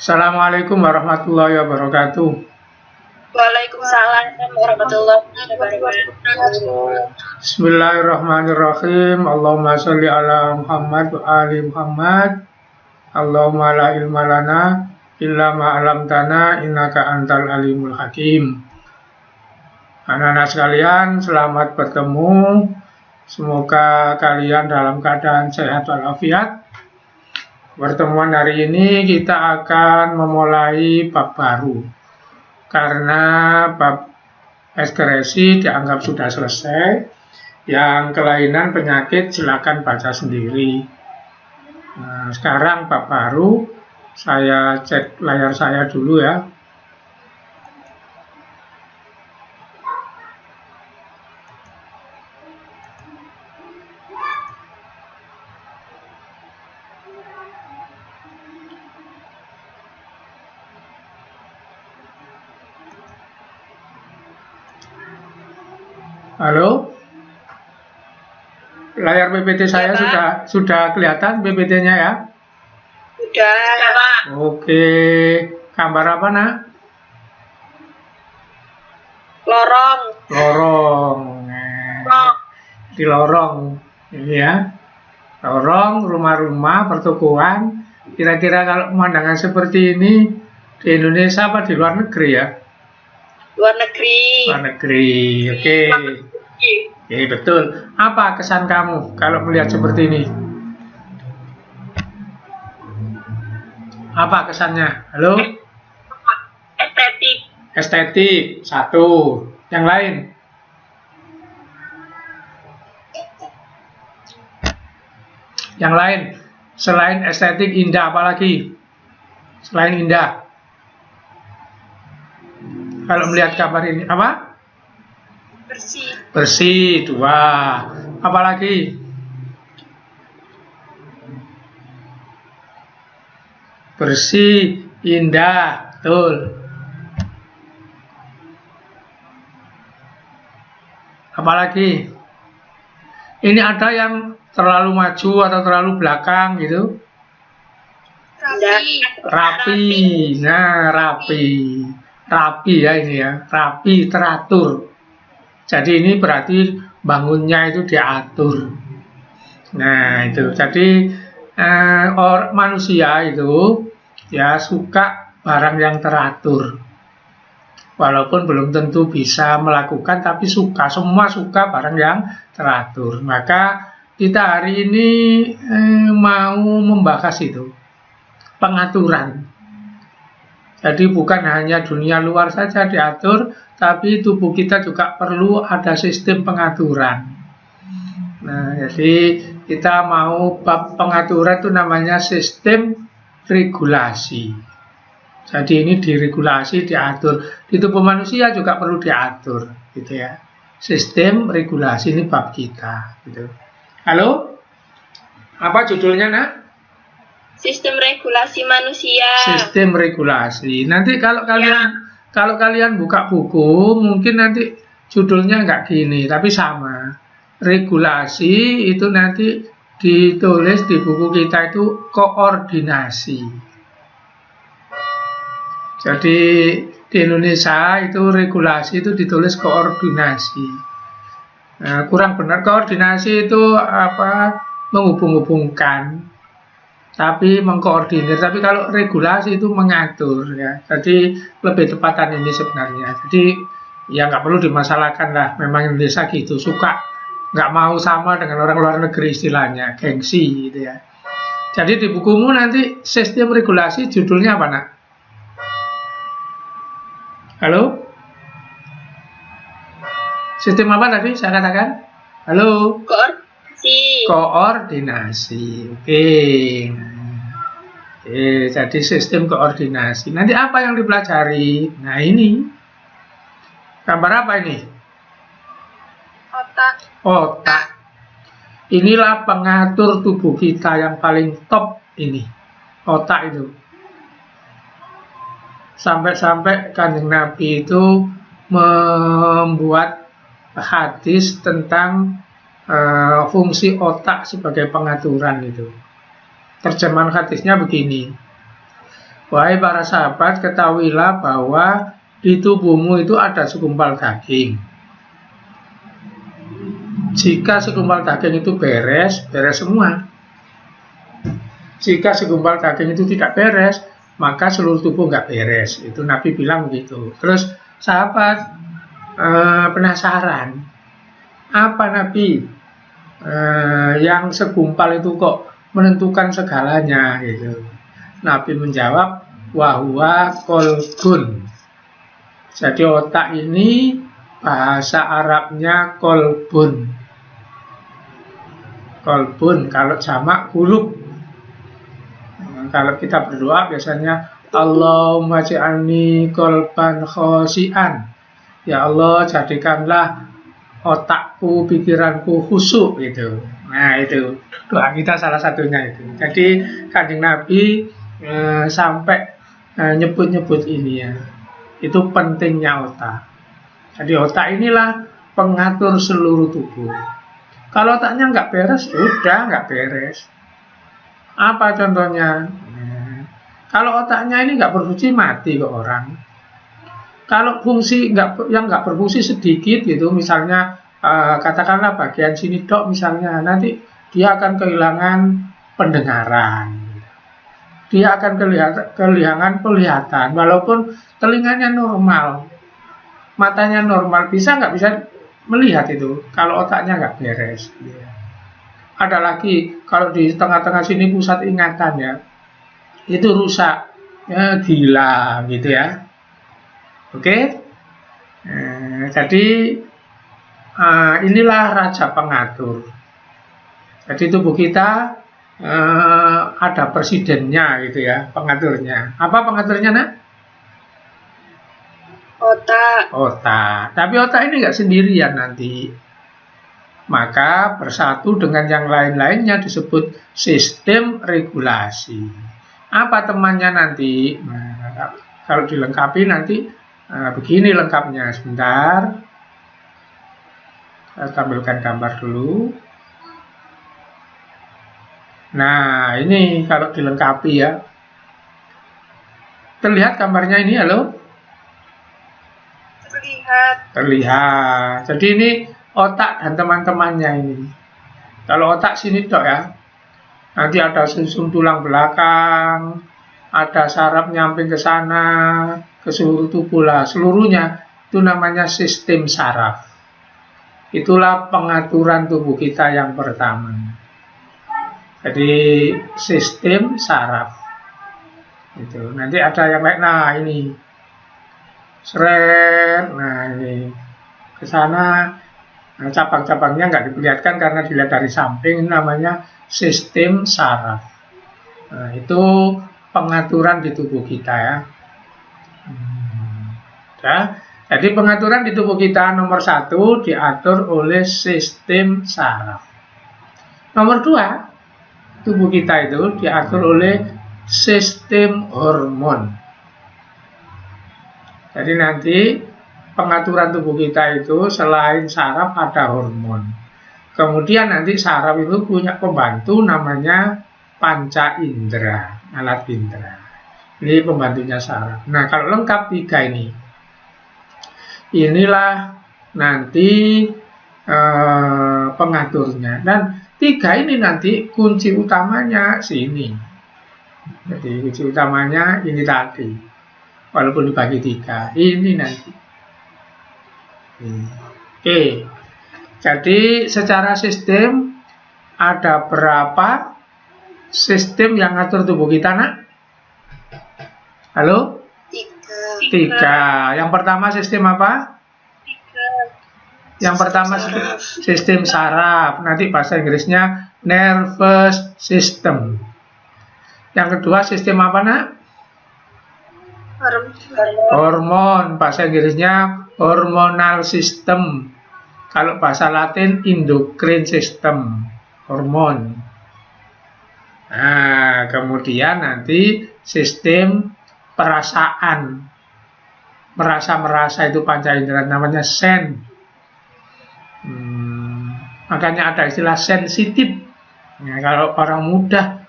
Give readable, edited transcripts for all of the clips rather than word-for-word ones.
Assalamualaikum warahmatullahi wabarakatuh. Waalaikumsalam warahmatullahi wabarakatuh. Bismillahirrahmanirrahim. Allahumma sholli ala Muhammad wa ali Muhammad. Allahumma la ilma lana illa ma 'allamtana innaka antal alimul hakim. Anak-anak sekalian, selamat bertemu. Semoga kalian dalam keadaan sehat walafiat. Pertemuan hari ini kita akan memulai bab baru. Karena bab ekskresi dianggap sudah selesai. Yang kelainan penyakit silakan baca sendiri. Nah, sekarang bab baru, saya cek layar saya dulu ya. Halo? Layar PPT saya sudah kelihatan PPT-nya ya? Sudah. Oke. Gambar apa, Nak? Lorong. Lorong. Di lorong ini ya. Lorong, rumah-rumah, pertokoan. Kira-kira kalau pemandangan seperti ini di Indonesia apa di luar negeri ya? Luar negeri. Luar negeri. Oke. Oke, betul. Apa kesan kamu kalau melihat seperti ini? Apa kesannya? Halo? Estetik. Estetik, satu. Yang lain? Yang lain? Selain estetik, indah apa lagi? Selain indah. Kalau melihat gambar ini, apa? Bersih. Bersih, dua. Apa lagi? Bersih, indah, betul. Apalagi? Ini ada yang terlalu maju atau terlalu belakang gitu? Rapi. Nah, rapi. Rapi ya ini ya. Rapi, teratur. Jadi ini berarti bangunnya itu diatur. Nah, itu. Jadi manusia itu ya suka barang yang teratur. Walaupun belum tentu bisa melakukan, tapi semua suka barang yang teratur. Maka kita hari ini mau membahas itu, pengaturan. Jadi bukan hanya dunia luar saja diatur, tapi tubuh kita juga perlu ada sistem pengaturan. Nah, jadi kita mau bab pengaturan itu namanya sistem regulasi. Jadi ini diregulasi, diatur. Di tubuh manusia juga perlu diatur, gitu ya. Sistem regulasi ini bab kita, gitu. Halo? Apa judulnya, Nak? Sistem regulasi manusia. Sistem regulasi. Nanti kalau kalian buka buku, mungkin nanti judulnya nggak gini, tapi sama. Regulasi itu nanti ditulis di buku kita itu koordinasi. Jadi di Indonesia itu regulasi itu ditulis koordinasi. Nah, kurang benar, koordinasi itu apa? Menghubung-hubungkan, tapi mengkoordinir. Tapi kalau regulasi itu mengatur ya. Jadi lebih tepatan ini sebenarnya. Jadi ya nggak perlu dimasalahkan lah. Memang Indonesia gitu, suka nggak mau sama dengan orang luar negeri istilahnya, gengsi gitu ya. Jadi di bukumu nanti sistem regulasi judulnya apa, Nak? Halo? Sistem apa tadi saya katakan? Halo? Koordinasi. Koordinasi. Oke. Jadi sistem koordinasi. Nanti apa yang dipelajari? Nah, ini. Gambar apa ini? Otak. Otak. Inilah pengatur tubuh kita yang paling top ini. Otak itu. Sampai-sampai Kanjeng Nabi itu membuat hadis tentang fungsi otak sebagai pengaturan itu. Terjemahan hadisnya begini. Wahai para sahabat, ketahuilah bahwa di tubuhmu itu ada segumpal daging. Jika segumpal daging itu beres, beres semua. Jika segumpal daging itu tidak beres, maka seluruh tubuh nggak beres. Itu Nabi bilang begitu. Terus sahabat penasaran, apa Nabi yang segumpal itu kok menentukan segalanya gitu. Nabi menjawab, wahwa kolbun. Jadi otak ini bahasa Arabnya kolbun. Kolbun, kalau jamak kulub. Kalau kita berdoa biasanya Allahumma ja'alni kolban khosian. Ya Allah, jadikanlah otakku, pikiranku khusyuk gitu. Nah itu doa kita salah satunya itu. Jadi Kanjeng Nabi sampai nyebut-nyebut ini ya. Itu pentingnya otak. Jadi otak inilah pengatur seluruh tubuh. Kalau otaknya nggak beres, udah nggak beres. Apa contohnya? Kalau otaknya ini nggak berfungsi, mati kok orang. Kalau fungsi yang nggak berfungsi sedikit gitu, misalnya katakanlah bagian sini dok misalnya, nanti dia akan kehilangan pendengaran. Dia akan kehilangan penglihatan, walaupun telinganya normal, matanya normal, nggak bisa melihat itu kalau otaknya nggak beres. Ada lagi kalau di tengah-tengah sini pusat ingatannya itu rusak, ya, gila gitu ya. Oke, jadi inilah raja pengatur. Jadi tubuh kita ada presidennya gitu ya, pengaturnya. Apa pengaturnya nak? Otak. Otak. Tapi otak ini nggak sendirian nanti. Maka bersatu dengan yang lain-lainnya disebut sistem regulasi. Apa temannya nanti? Nah, kalau dilengkapi nanti begini lengkapnya. Sebentar. Saya tampilkan gambar dulu. Nah, ini kalau dilengkapi ya. Terlihat gambarnya ini, halo? Terlihat. Jadi ini otak dan teman-temannya ini. Kalau otak sini dok ya. Nanti ada sumsum tulang belakang, ada saraf nyamping ke sana, ke seluruh tubuh lah. Seluruhnya itu namanya sistem saraf. Itulah pengaturan tubuh kita yang pertama. Jadi sistem saraf. Itu. Nanti ada yang kayak nah ini. Seret. Nah ini ke sana. Nah, cabang-cabangnya nggak diperlihatkan karena dilihat dari samping. Ini namanya sistem saraf. Nah, itu pengaturan di tubuh kita ya. Ya. Jadi pengaturan di tubuh kita nomor 1 diatur oleh sistem saraf. Nomor 2. Tubuh kita itu diatur oleh sistem hormon. Jadi nanti pengaturan tubuh kita itu selain saraf ada hormon. Kemudian nanti saraf itu punya pembantu namanya panca indera, alat indera. Ini pembantunya saraf. Nah kalau lengkap 3 ini, inilah nanti pengaturnya. Dan 3 ini nanti kunci utamanya sini. Jadi kunci utamanya ini tadi. Walaupun dibagi 3. Ini nanti. Oke. Jadi secara sistem ada berapa sistem yang ngatur tubuh kita nak? Halo? 3. Yang pertama sistem apa? Yang pertama sistem saraf, nanti bahasa Inggrisnya nervous system. Yang kedua sistem apa nak? Hormon, bahasa Inggrisnya hormonal system. Kalau bahasa Latin endocrine system, hormon. Nah, kemudian nanti sistem perasaan. Merasa itu panca indera namanya sen. Makanya ada istilah sensitif. Nah, kalau orang mudah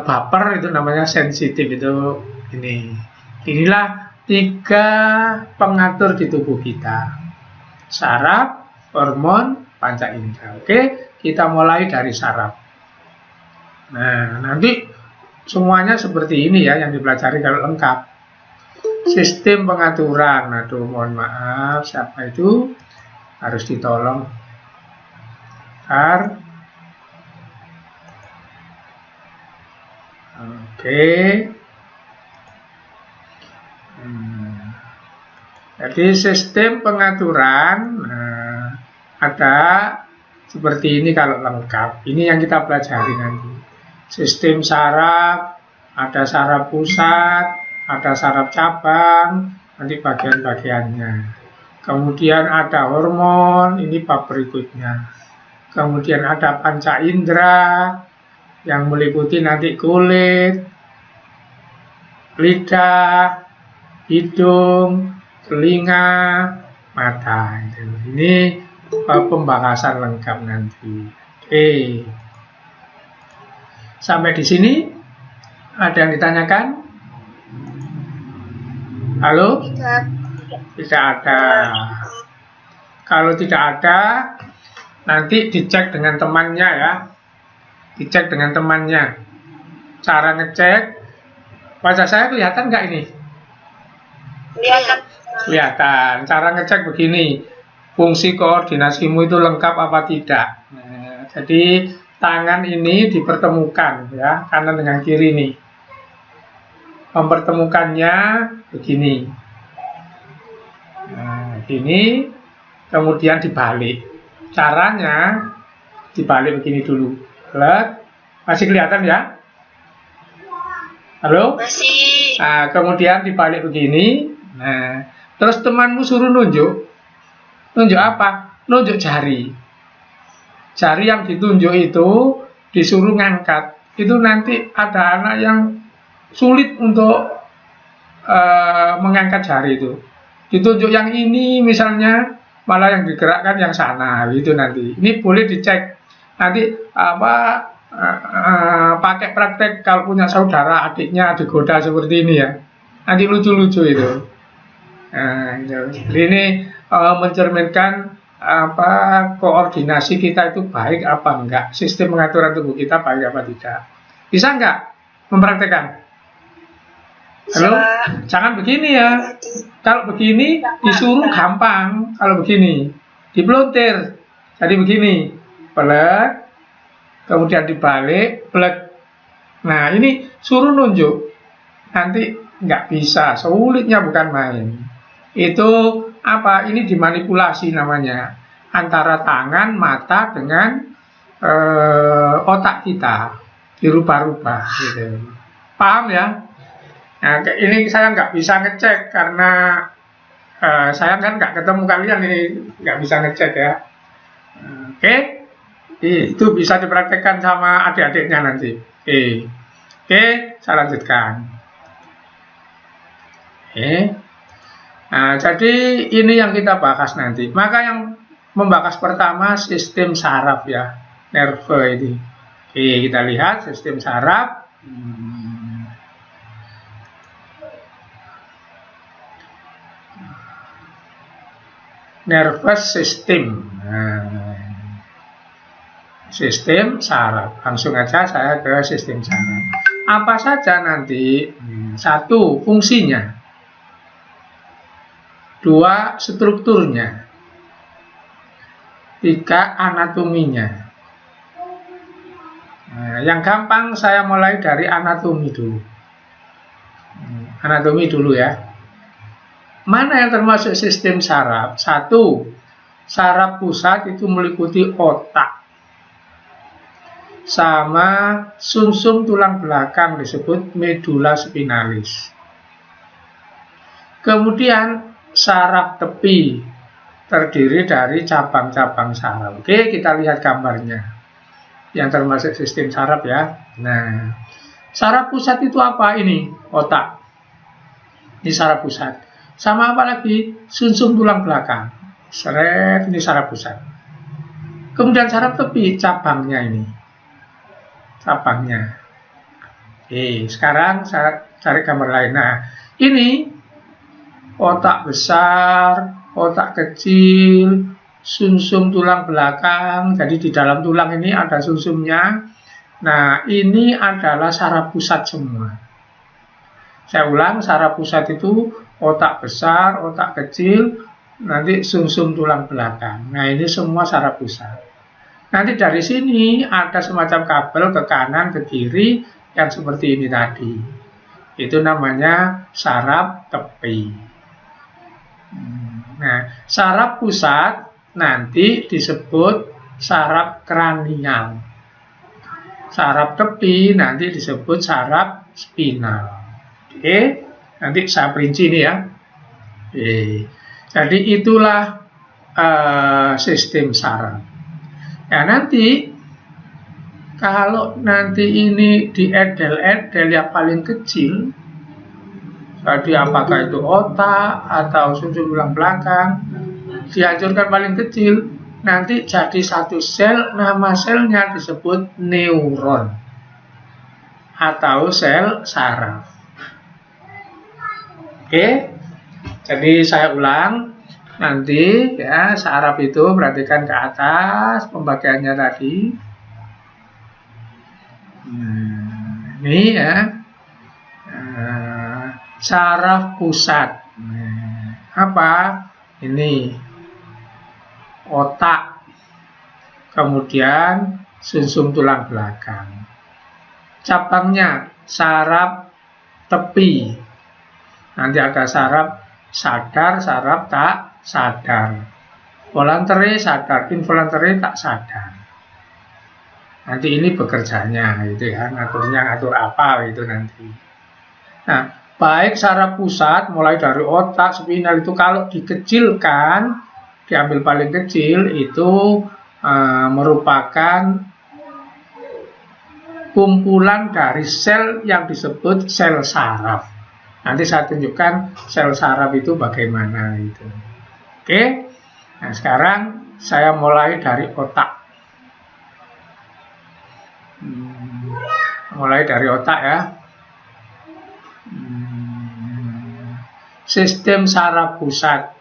baper itu namanya sensitif itu ini. Inilah 3 pengatur di tubuh kita. Saraf, hormon, panca indera. Oke, kita mulai dari saraf. Nah, nanti semuanya seperti ini ya yang dipelajari kalau lengkap. Sistem pengaturan. Aduh, mohon maaf, siapa itu? Harus ditolong. Oke. Jadi sistem pengaturan ada seperti ini kalau lengkap. Ini yang kita pelajari nanti. Sistem saraf, ada saraf pusat, ada saraf cabang, nanti bagian-bagiannya. Kemudian ada hormon, ini bab berikutnya. Kemudian ada panca indera, yang meliputi nanti kulit, lidah, hidung, telinga, mata. Ini pembahasan lengkap nanti. Oke. Sampai di sini ada yang ditanyakan? Halo? Tidak ada. Kalau tidak ada, nanti dicek dengan temannya ya. Dicek dengan temannya. Cara ngecek, wajah saya kelihatan nggak ini? Kelihatan. Kelihatan. Cara ngecek begini, fungsi koordinasimu itu lengkap apa tidak. Nah, jadi tangan ini dipertemukan ya, kanan dengan kiri nih. Mempertemukannya begini. Nah, ini kemudian dibalik. Caranya dibalik begini dulu. Lihat, masih kelihatan ya? Halo? Masih. Nah, kemudian dibalik begini. Nah, terus temanmu suruh nunjuk. Nunjuk apa? Nunjuk jari. Jari yang ditunjuk itu disuruh ngangkat. Itu nanti ada anak yang sulit untuk mengangkat jari itu. Ditunjuk yang ini misalnya, malah yang digerakkan yang sana. Itu nanti. Ini boleh dicek. Nanti pakai praktek kalau punya saudara adiknya digoda seperti ini ya. Nanti lucu-lucu itu. Nah, ini mencerminkan koordinasi kita itu baik apa enggak, sistem pengaturan tubuh kita baik apa tidak. Bisa enggak mempraktekkan? Halo? Jangan begini ya. Kalau begini disuruh gampang, kalau begini diplontir. Jadi begini, pelek, kemudian dibalik, pelek. Nah, ini suruh nunjuk. Nanti nggak bisa, sulitnya bukan main. Itu apa? Ini dimanipulasi namanya. Antara tangan, mata dengan otak kita. Dirubah-rubah gitu. Paham ya? Nah, ini saya nggak bisa ngecek karena saya kan nggak ketemu kalian, ini nggak bisa ngecek ya. Oke, itu bisa dipraktekkan sama adik-adiknya nanti. Oke, saya lanjutkan. Nah, jadi ini yang kita bahas nanti. Maka yang membahas pertama sistem saraf ya, nerve ini. Oke, kita lihat sistem saraf. Nervous system. Nah, sistem saraf. Langsung aja saya ke sistem saraf. Apa saja nanti? 1. Fungsinya. 2. Strukturnya. 3. Anatominya. Nah, yang gampang saya mulai dari anatomi dulu. Anatomi dulu ya. Mana yang termasuk sistem saraf? 1. Saraf pusat itu meliputi otak sama sumsum tulang belakang disebut medula spinalis. Kemudian saraf tepi terdiri dari cabang-cabang saraf. Oke, kita lihat gambarnya. Yang termasuk sistem saraf ya. Nah, saraf pusat itu apa ini? Otak. Ini saraf pusat. Sama apa lagi? Sumsum tulang belakang. Seret, ini saraf pusat. Kemudian saraf tepi, cabangnya ini. Cabangnya. Sekarang saya cari gambar lain. Nah, ini otak besar, otak kecil, sumsum tulang belakang. Jadi di dalam tulang ini ada sumsumnya. Nah, ini adalah saraf pusat semua. Saya ulang, saraf pusat itu otak besar, otak kecil, nanti sumsum tulang belakang. Nah, ini semua saraf pusat. Nanti dari sini ada semacam kabel ke kanan, ke kiri, yang seperti ini tadi. Itu namanya saraf tepi. Nah, saraf pusat nanti disebut saraf kranial. Saraf tepi nanti disebut saraf spinal. Oke, nanti saya perinci ini ya. Jadi itulah sistem saraf. Ya, nanti kalau nanti ini diedel-edel yang paling kecil, jadi apakah itu otak atau sumsum tulang belakang, dihancurkan paling kecil, nanti jadi satu sel, nama selnya disebut neuron atau sel saraf. Oke, jadi saya ulang. Nanti ya, saraf itu perhatikan ke atas pembagiannya tadi. Ini ya, saraf pusat. Apa? Ini otak, kemudian sumsum tulang belakang. Cabangnya saraf tepi. Nanti ada saraf sadar, saraf tak sadar. Voluntary sadar, involuntary tak sadar. Nanti ini bekerjanya gitu ya, ngatur apa itu nanti. Nah, baik saraf pusat mulai dari otak, spinal itu kalau dikecilkan, diambil paling kecil itu merupakan kumpulan dari sel yang disebut sel saraf. Nanti saya tunjukkan sel saraf itu bagaimana itu. Oke, nah sekarang saya mulai dari otak. Mulai dari otak ya. Sistem saraf pusat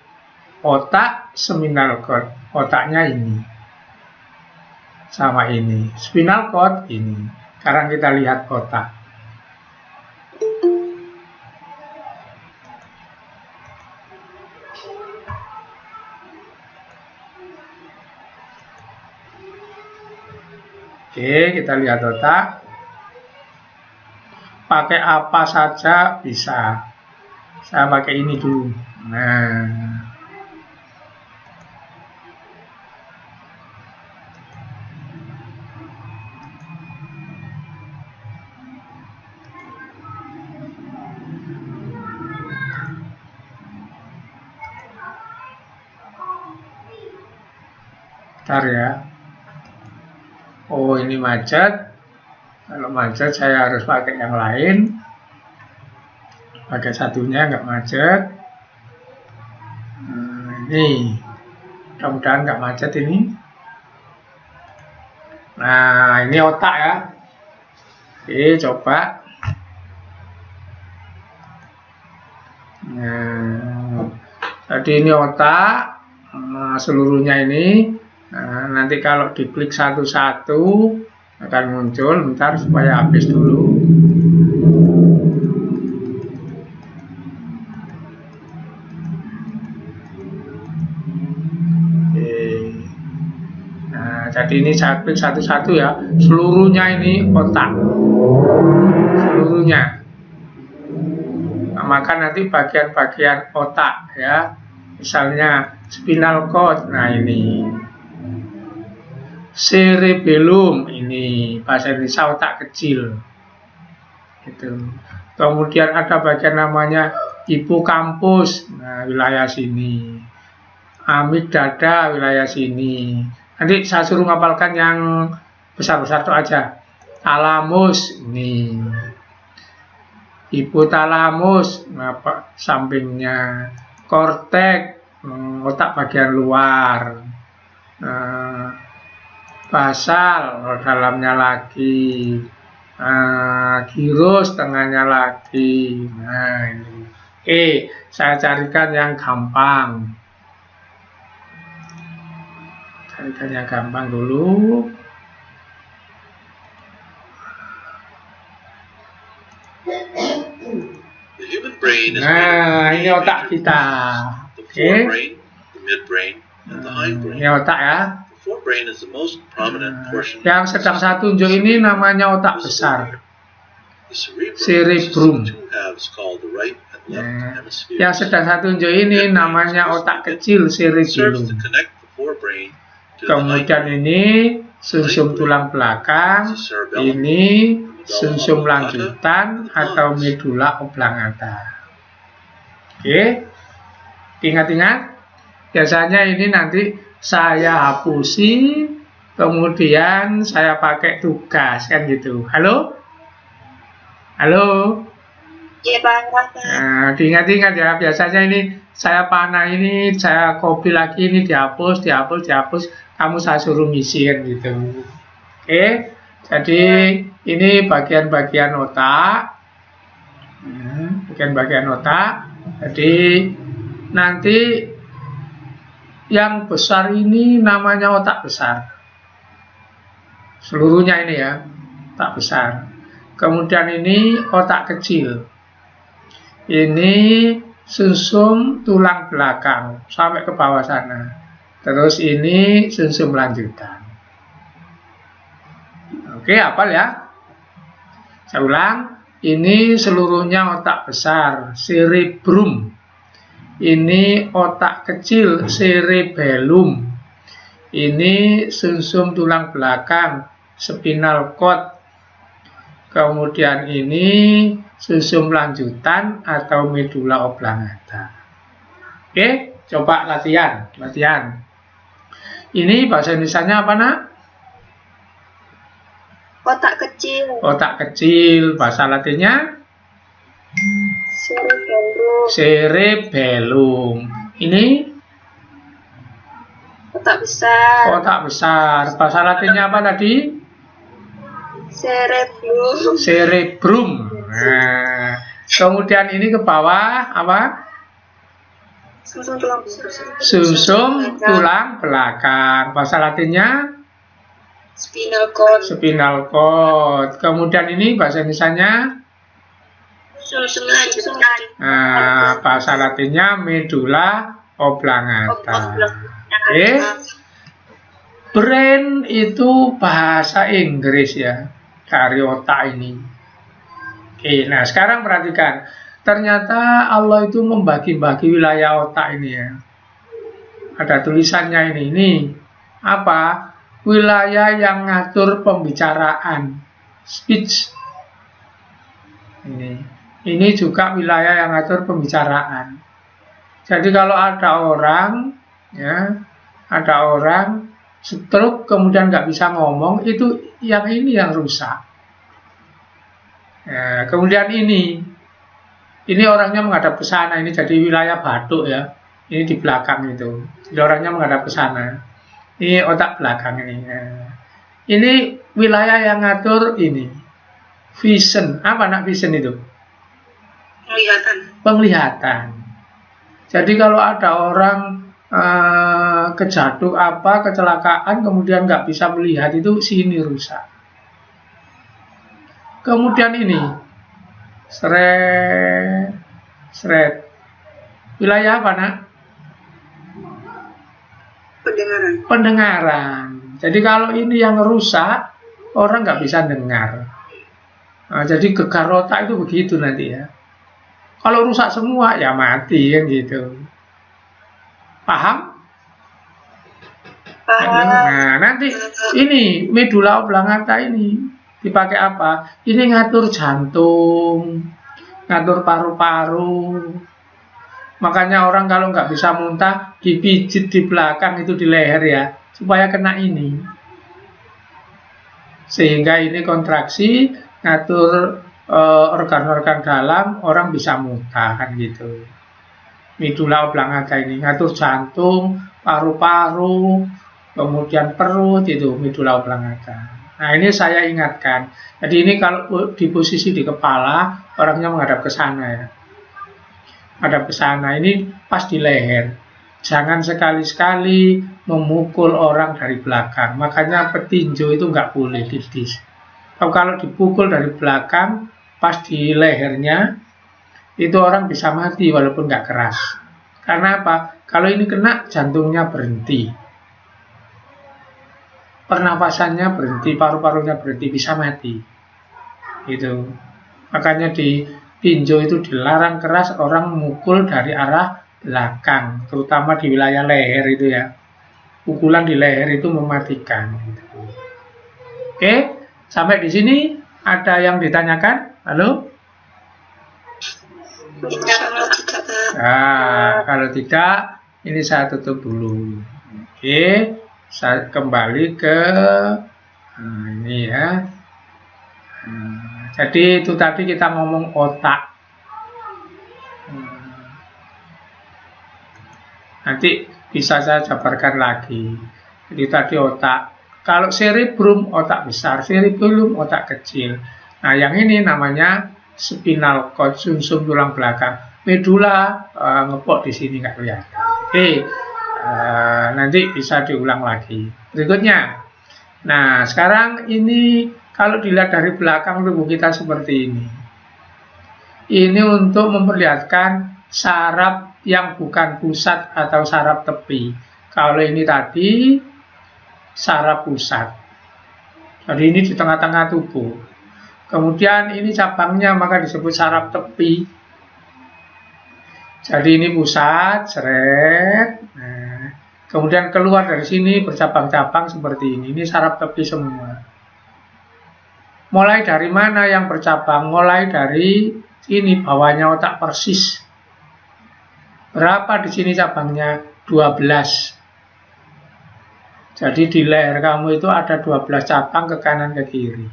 otak, spinal cord. Otaknya ini sama ini, spinal cord ini. Sekarang kita lihat otak. Oke, kita lihat otak. Pakai apa saja bisa. Saya pakai ini dulu. Nah, bentar ya. Oh, ini macet. Kalau macet saya harus pakai yang lain. Pakai satunya nggak macet. Ini mudah-mudahan nggak macet ini. Nah, ini otak ya. Oke, coba. Nah, jadi ini otak. Seluruhnya ini. Nah, nanti kalau diklik satu-satu akan muncul. Bentar supaya habis dulu. Jadi ini saya klik satu-satu ya, seluruhnya ini otak, seluruhnya. Nah, maka nanti bagian-bagian otak ya, misalnya spinal cord, nah ini, cerebellum ini, bahasa Indonesia otak kecil, gitu. Kemudian ada bagian namanya hipokampus, nah wilayah sini, amigdala wilayah sini. Nanti saya suruh ngapalkan yang besar-besar itu aja. Talamus ini, hipotalamus, apa sampingnya, korteks, otak bagian luar, basal dalamnya lagi, Gyrus tengahnya lagi. Nah, ini. Oke, saya carikan yang gampang. Carikan yang gampang dulu. The human brain is Nah, ini otak kita. the Oke. forebrain, the midbrain, and the hindbrain. Ini otak ya. The forebrain is the most prominent portion. Yang sedang saya tunjuk ini namanya otak besar. The cerebrum Cerebrum. consists of two halves called the right and left Nah, hemispheres. yang sedang saya tunjuk ini namanya otak kecil It serves to cerebellum. connect the forebrain to the Kemudian hindbrain. ini sumsum tulang belakang, ini sumsum lanjutan atau medula oblongata. Oke, ingat-ingat. Biasanya ini nanti saya hapusi, kemudian saya pakai tugas kan gitu. Halo, halo. Iya Pak. Nah, diingat-ingat ya. Biasanya ini saya panah ini, saya copy lagi ini dihapus. Kamu saya suruh ngisi kan gitu. Oke, jadi ini bagian-bagian otak. Bagian-bagian otak. Jadi nanti yang besar ini namanya otak besar. Seluruhnya ini ya, otak besar. Kemudian ini otak kecil. Ini sumsum tulang belakang sampai ke bawah sana. Terus ini sumsum lanjutan. Oke, hafal ya. Saya ulang. Ini seluruhnya otak besar, cerebrum. Ini otak kecil, cerebellum. Ini sumsum tulang belakang, spinal cord. Kemudian ini sumsum lanjutan atau medula oblongata. Oke, coba latihan. Ini bahasa Indonesianya apa, Nak? Otak kecil. Otak kecil. Bahasa Latinnya? Cerebellum. Cerebellum. Ini Otak besar. otak besar. Bahasa Latinnya apa tadi? Cerebellum. Cerebrum. Nah, kemudian ini ke bawah apa? Sumsum tulang besar. Sumsum tulang belakang. Bahasa Latinnya Spinal cord. spinal cord. Kemudian ini bahasa Indonesianya, Sumsum lanjutan. bahasa Latinnya medula oblongata. Oke. Brain itu bahasa Inggris ya, dari otak ini. Oke, nah sekarang perhatikan. Ternyata Allah itu membagi-bagi wilayah otak ini ya. Ada tulisannya ini apa? Wilayah yang ngatur pembicaraan, speech. Ini juga wilayah yang ngatur pembicaraan. Jadi kalau ada orang, ya, stroke kemudian nggak bisa ngomong, itu yang ini yang rusak. Ya, kemudian ini orangnya menghadap ke sana, ini jadi wilayah batuk ya. Ini di belakang itu. Jadi orangnya menghadap ke sana. Ini otak belakang ini. Nah, ini wilayah yang ngatur ini. Vision. Apa nak vision itu? Penglihatan. Jadi kalau ada orang kecelakaan kemudian nggak bisa melihat, itu sini rusak. Kemudian ini seret. Wilayah apa, Nak? Pendengaran. Jadi kalau ini yang rusak, orang nggak bisa dengar. Nah, jadi gegar otak itu begitu nanti ya. Kalau rusak semua ya mati kan gitu. Paham? Nah, nanti ini medula oblongata ini dipakai apa? Ini ngatur jantung, ngatur paru-paru. Makanya orang kalau nggak bisa muntah, dipijit di belakang itu di leher ya, supaya kena ini. Sehingga ini kontraksi, ngatur organ-organ dalam, orang bisa muntah kan gitu. Medula oblongata ini ngatur jantung, paru-paru, kemudian perut, itu medula oblongata. Nah, ini saya ingatkan. Jadi ini kalau di posisi di kepala, orangnya menghadap ke sana ya. Menghadap ke sana, ini pas di leher. Jangan sekali-sekali memukul orang dari belakang. Makanya petinju itu nggak boleh didis. Kalau dipukul dari belakang, pas di lehernya, itu orang bisa mati walaupun nggak keras. Karena apa? Kalau ini kena, jantungnya berhenti, pernapasannya berhenti, paru-parunya berhenti, bisa mati. Itu. Makanya di tinju itu dilarang keras orang memukul dari arah belakang, terutama di wilayah leher itu ya. Pukulan di leher itu mematikan. Oke, sampai di sini ada yang ditanyakan? Halo? Nah, kalau tidak, ini saya tutup dulu. Oke, saya kembali ke ini ya. Jadi itu tadi kita ngomong otak. Nanti bisa saya jabarkan lagi. Jadi tadi otak. Kalau cerebrum otak besar, cerebellum otak kecil. Nah, yang ini namanya spinal cord, sumsum tulang belakang. Medula ngepok di sini nggak kelihatan. Oke, nanti bisa diulang lagi. Berikutnya. Nah, sekarang ini kalau dilihat dari belakang tubuh kita seperti ini. Ini untuk memperlihatkan saraf yang bukan pusat atau saraf tepi. Kalau ini tadi saraf pusat. Jadi ini di tengah-tengah tubuh. Kemudian ini cabangnya maka disebut saraf tepi. Jadi ini pusat, seret. Nah, kemudian keluar dari sini bercabang-cabang seperti ini. Ini saraf tepi semua. Mulai dari mana yang bercabang? Mulai dari sini bawahnya otak persis. Berapa di sini cabangnya? 12. Jadi di leher kamu itu ada 12 cabang ke kanan ke kiri.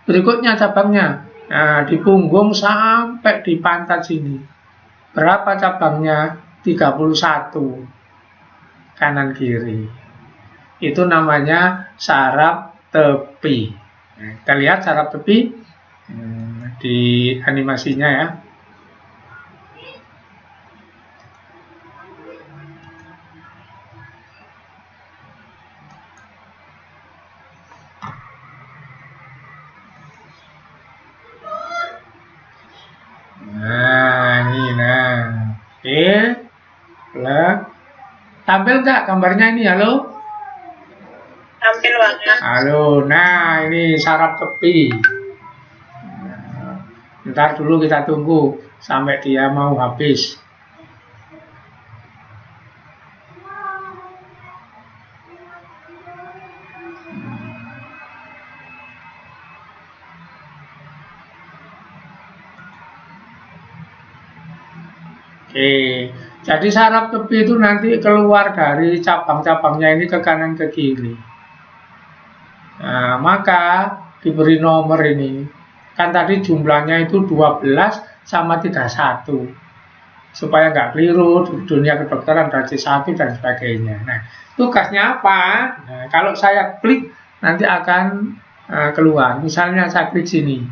Berikutnya cabangnya. Nah, di punggung sampai di pantat sini. Berapa cabangnya? 31. Kanan kiri. Itu namanya saraf tepi. Nah, kita lihat saraf tepi di animasinya ya. Nah, ini nah. Oke. Plek. Tampil nggak gambarnya ini? Halo? Tampil banget. Halo. Nah, ini saraf tepi. Ntar dulu kita tunggu sampai dia mau habis. Oke, jadi saraf tepi itu nanti keluar dari cabang-cabangnya ini ke kanan ke kiri. Nah, maka diberi nomor ini. Kan tadi jumlahnya itu 12 sama 31. Supaya nggak keliru di dunia kedokteran ada C1 dan sebagainya. Nah, tugasnya apa? Nah, kalau saya klik nanti akan keluar. Misalnya saya klik sini.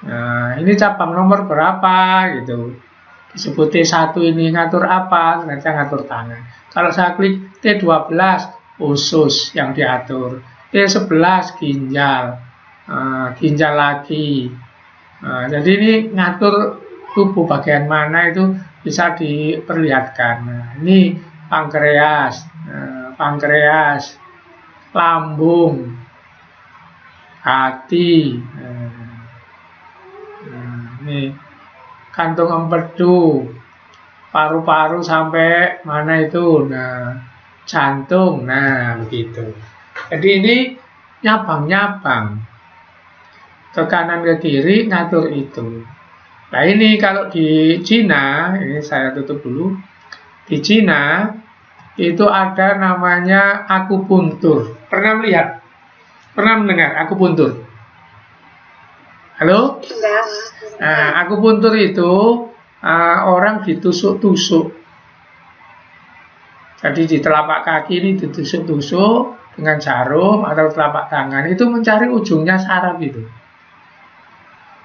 Nah, ini cabang nomor berapa gitu. Disebut T1 ini ngatur apa? Nanti saya ngatur tangan. Kalau saya klik T12 usus yang diatur. T11 ginjal. Ginjal lagi. Jadi ini ngatur tubuh bagian mana itu bisa diperlihatkan. Nah, ini pankreas, pankreas, lambung, hati, ini kantung empedu, paru-paru sampai mana itu, nah jantung, nah begitu. Jadi ini nyabang-nyabang ke kanan ke kiri ngatur itu. Nah ini kalau di Cina, ini saya tutup dulu. Di Cina itu ada namanya akupuntur. Pernah melihat? Pernah mendengar akupuntur? Halo? Nah, akupuntur itu orang ditusuk-tusuk. Jadi di telapak kaki ini ditusuk-tusuk. dengan jarum atau telapak tangan itu mencari ujungnya saraf itu.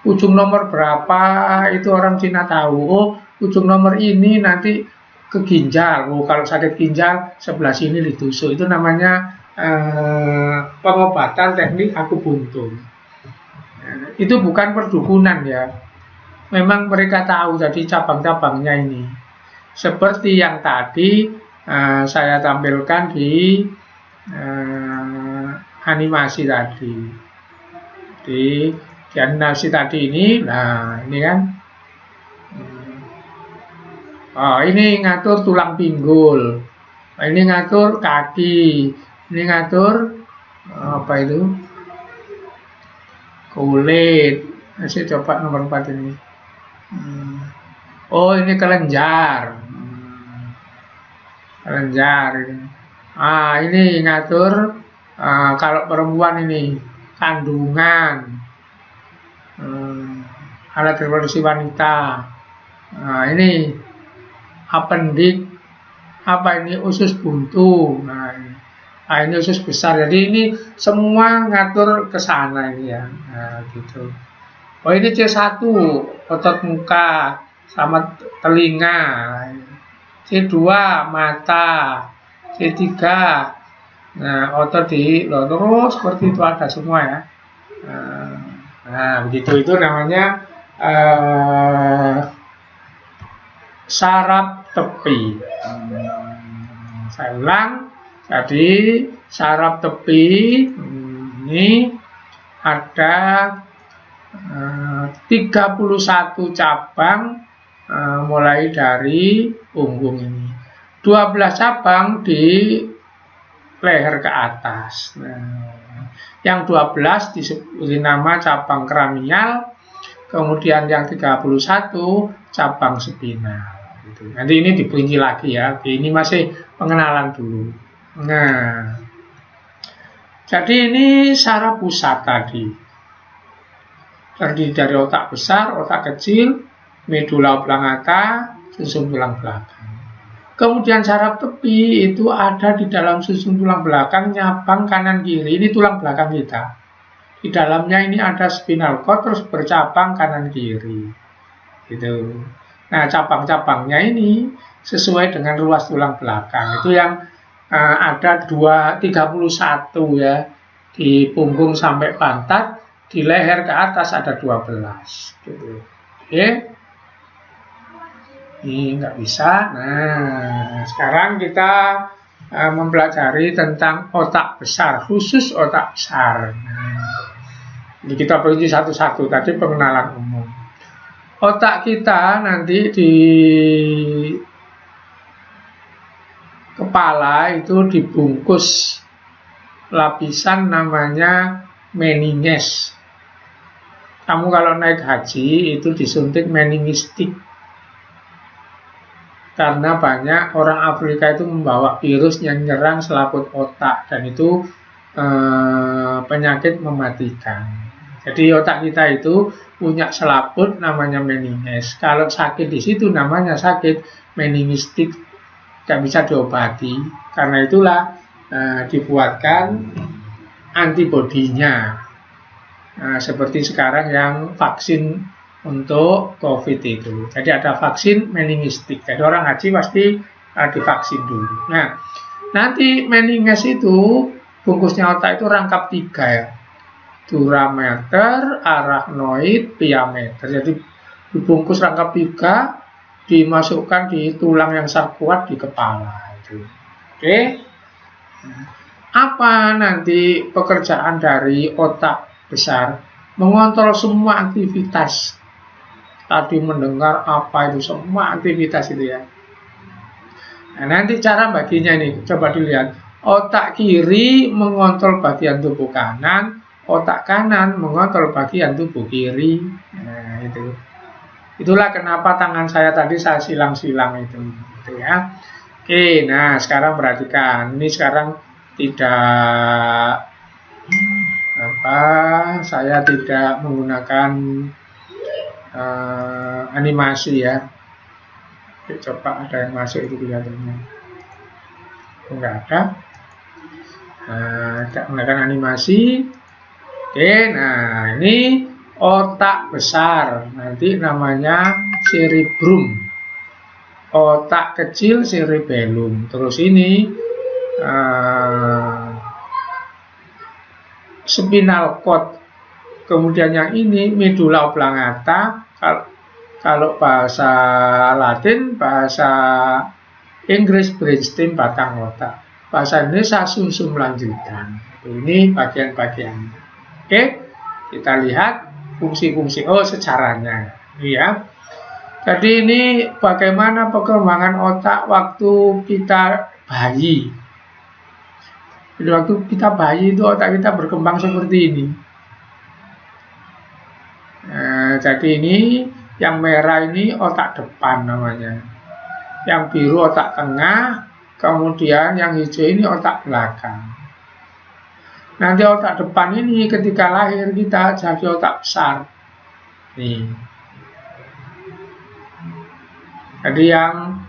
Ujung nomor berapa itu orang Cina tahu. Oh, ujung nomor ini nanti ke ginjal. Oh, kalau sakit ginjal sebelah sini ditusuk. Itu namanya pengobatan teknik akupuntur. Itu bukan perdukunan ya. Memang mereka tahu jadi cabang-cabangnya ini. Seperti yang tadi saya tampilkan di animasi tadi. Di animasi tadi ini, nah ini kan. Oh, ini ngatur tulang pinggul. Ini ngatur kaki. Ini ngatur apa itu? Kulit. Saya coba nomor 4 ini. Oh, ini kelenjar. Kelenjar ini. Ini ngatur kalau perempuan ini kandungan, alat reproduksi wanita. Ini appendix, apa ini usus buntu. Ini usus besar. Jadi ini semua ngatur ke sana ini ya. Gitu. Oh, ini C1, otot muka sama telinga. C2 mata. C3 otot di terus seperti itu ada semua ya. Begitu itu namanya saraf tepi. Saya ulang, jadi saraf tepi ini ada 31 cabang mulai dari punggung ini. 12 cabang di leher ke atas. Yang 12 disebut nama cabang kranial, kemudian yang 31 cabang spinal. Gitu. Nanti ini diperinci lagi ya. Ini masih pengenalan dulu. Nah, jadi ini saraf pusat tadi. Terdiri dari otak besar, otak kecil, medula oblongata, susun tulang belakang. Kemudian saraf tepi itu ada di dalam susun tulang belakang, nyabang kanan kiri. Ini tulang belakang kita. Di dalamnya ini ada spinal cord terus bercabang kanan kiri. Gitu. Nah, cabang-cabangnya ini sesuai dengan ruas tulang belakang. Itu yang ada 31 ya. Di punggung sampai pantat, di leher ke atas ada 12. Gitu. Oke. Ini nggak bisa. Nah, sekarang kita mempelajari tentang otak besar, khusus otak besar. Ini kita perinci satu-satu. Tadi pengenalan umum. Otak kita nanti di kepala itu dibungkus lapisan namanya meninges. Kamu kalau naik haji itu disuntik meningistik. Karena banyak orang Afrika itu membawa virus yang menyerang selaput otak dan itu penyakit mematikan. Jadi otak kita itu punya selaput namanya meninges. Kalau sakit di situ namanya sakit meningistik, tidak bisa diobati. Karena itulah dibuatkan antibodinya. Seperti sekarang yang vaksin untuk COVID itu. Jadi ada vaksin meningistik. Jadi orang haji pasti divaksin dulu. Nah, nanti meninges itu bungkusnya otak itu rangkap 3 ya. Durameter, arachnoid, piameter. Jadi dibungkus rangkap 3, dimasukkan di tulang yang sangat kuat di kepala itu. Oke. Apa nanti pekerjaan dari otak besar? Mengontrol semua aktivitas. Tadi mendengar apa itu semua aktivitas itu ya. Nah, nanti cara baginya ini coba dilihat. Otak kiri mengontrol bagian tubuh kanan, otak kanan mengontrol bagian tubuh kiri. Nah, itu. Itulah kenapa tangan saya tadi saya silang-silang itu gitu ya. Oke, nah sekarang perhatikan. Ini sekarang tidak saya tidak menggunakan animasi ya. Oke, coba ada yang masuk itu kelihatannya. Enggak ada. Tidak menggunakan animasi. Oke, nah ini otak besar, nanti namanya cerebrum. Otak kecil cerebellum. Terus ini spinal cord. Kemudian yang ini medulla oblongata. Kalau bahasa Latin, bahasa Inggris brainstem, batang otak. Bahasa Indonesia sumsum lanjutan. Ini bagian-bagian. Oke, kita lihat fungsi-fungsi. Oh, sejarahnya. Ya. Jadi ini bagaimana perkembangan otak waktu kita bayi. Jadi waktu kita bayi itu otak kita berkembang seperti ini. Nah, jadi ini yang merah ini otak depan namanya. Yang biru otak tengah. Kemudian yang hijau ini otak belakang. Nanti otak depan ini ketika lahir kita jadi otak besar. Nih. Jadi yang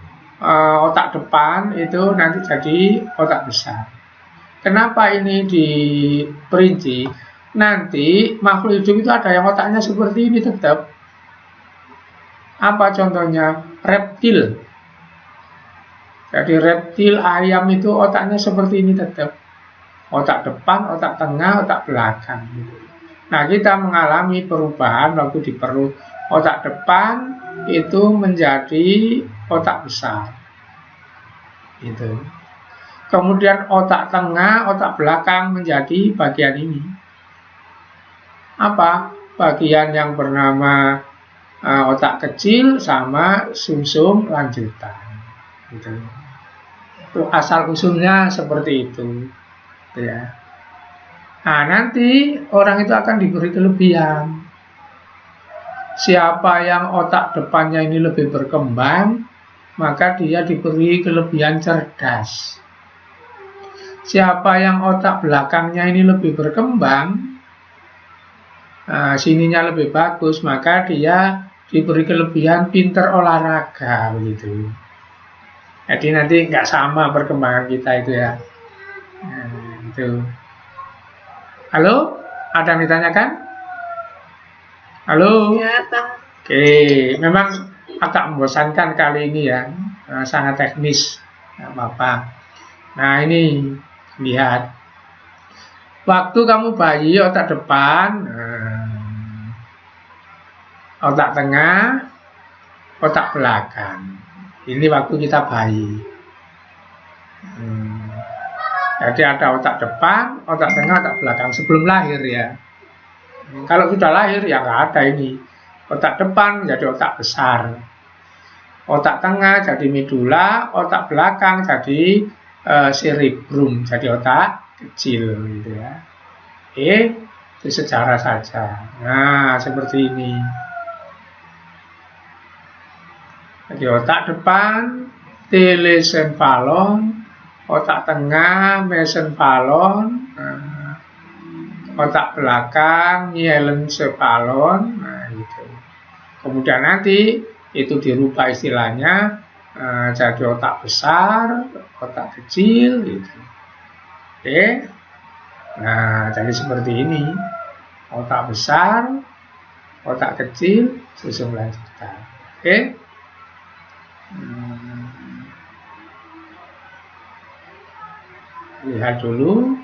otak depan itu nanti jadi otak besar. Kenapa ini diperinci? Nanti makhluk hidup itu ada yang otaknya seperti ini tetap. Apa contohnya? Reptil. Jadi reptil, ayam itu otaknya seperti ini tetap. Otak depan, otak tengah, otak belakang. Nah, kita mengalami perubahan waktu di perut. Otak depan itu menjadi otak besar. Gitu. Kemudian otak tengah, otak belakang menjadi bagian ini. Apa? Bagian yang bernama otak kecil sama sumsum lanjutan. Gitu. Itu asal usulnya seperti itu. Ya. Nah, nanti orang itu akan diberi kelebihan. Siapa yang otak depannya ini lebih berkembang, maka dia diberi kelebihan cerdas. Siapa yang otak belakangnya ini lebih berkembang, sininya lebih bagus, maka dia diberi kelebihan pinter olahraga begitu. Jadi nanti nggak sama perkembangan kita itu ya. Nah, itu. Halo, ada yang ditanyakan? Halo. Ya, Bang. Oke, memang agak membosankan kali ini ya, sangat teknis, nggak apa-apa. Nah ini lihat, waktu kamu bayi otak depan, otak tengah, otak belakang. Ini waktu kita bayi. Jadi ada otak depan, otak tengah, otak belakang sebelum lahir ya. Kalau sudah lahir ya nggak ada ini. Otak depan jadi otak besar, otak tengah jadi medulla, otak belakang jadi cerebrum, jadi otak kecil gitu ya. Itu sejarah saja. Nah seperti ini. Jadi otak depan telesenfalon, otak tengah mesenfalon, otak belakang nyelencephalon. Nah gitu. Kemudian nanti itu dirubah istilahnya jadi otak besar, otak kecil gitu. Oke. Nah, jadi seperti ini. Otak besar, otak kecil, sumsum lanjutan. Oke. Lihat dulu.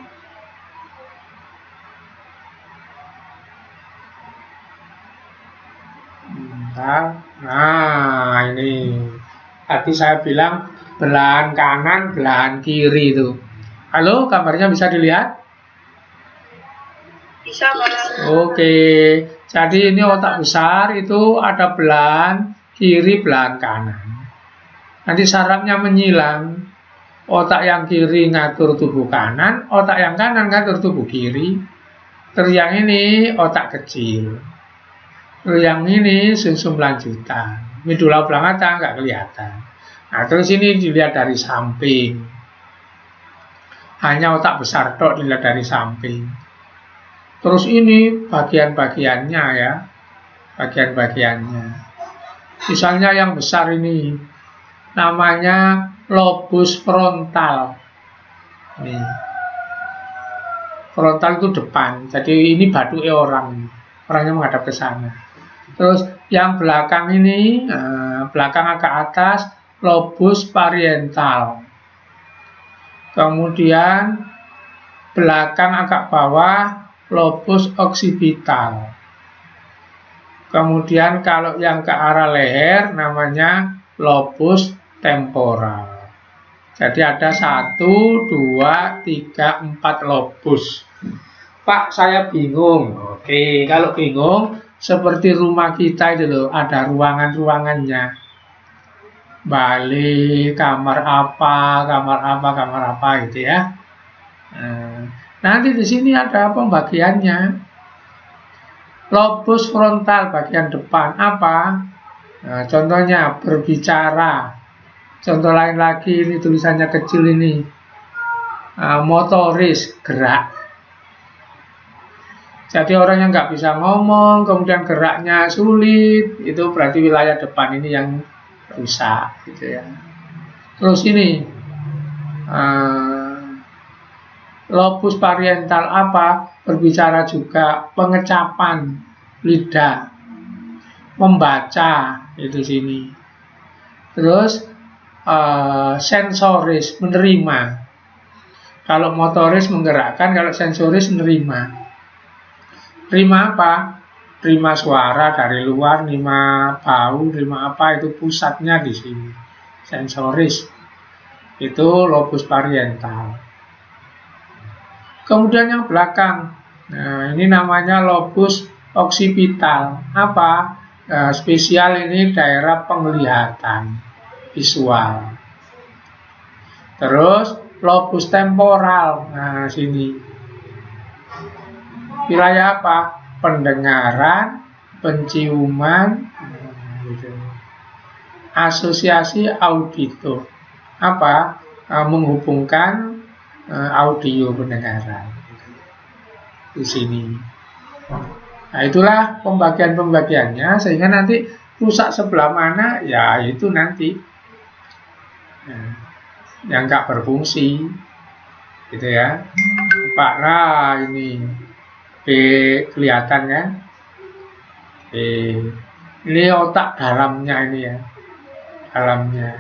Nah, ini tadi saya bilang belahan kanan, belahan kiri itu. Halo, gambarnya bisa dilihat? Bisa, Bang. Oke, jadi ini otak besar itu ada belahan kiri, belahan kanan. Nanti sarafnya menyilang. Otak yang kiri ngatur tubuh kanan, otak yang kanan ngatur tubuh kiri. Terus yang ini otak kecil. Yang ini sumsum lanjutan, medulla oblongata nggak kelihatan. Nah terus ini dilihat dari samping, hanya otak besar tok dilihat dari samping. Terus ini bagian-bagiannya ya, bagian-bagiannya. Misalnya yang besar ini namanya lobus frontal. Nih, frontal itu depan. Jadi ini baduke orangnya menghadap ke sana. Terus yang belakang ini, belakang agak atas, lobus parietal. Kemudian belakang agak bawah, lobus occipital. Kemudian kalau yang ke arah leher namanya lobus temporal. Jadi ada 1, 2, 3, 4 lobus. Pak, saya bingung. Oke, kalau bingung seperti rumah kita itu loh, ada ruangan-ruangannya. Balik, kamar apa gitu ya. Nanti di sini ada pembagiannya. Lobus frontal bagian depan apa? Nah, contohnya berbicara. Contoh lain lagi, ini tulisannya kecil ini. Motoris, gerak. Jadi orang yang nggak bisa ngomong, kemudian geraknya sulit, itu berarti wilayah depan ini yang rusak, gitu ya. Terus ini, lobus parietal apa? Berbicara juga, pengecapan lidah, membaca itu sini. Terus sensoris, menerima. Kalau motoris menggerakkan, kalau sensoris menerima. Terima apa? Terima suara dari luar, terima bau, terima apa, itu pusatnya di sini. Sensoris itu lobus parietal. Kemudian yang belakang, nah ini namanya lobus occipital. Apa? Spesial ini daerah penglihatan visual. Terus lobus temporal. Nah sini wilayah apa? Pendengaran, penciuman, gitu. Asosiasi auditor. Apa? Menghubungkan audio pendengaran di sini. Nah, itulah pembagian-pembagiannya sehingga nanti rusak sebelah mana ya itu nanti yang nggak berfungsi gitu ya. Pak, nah ini kelihatan kan? Ini otak dalamnya ini ya, dalamnya.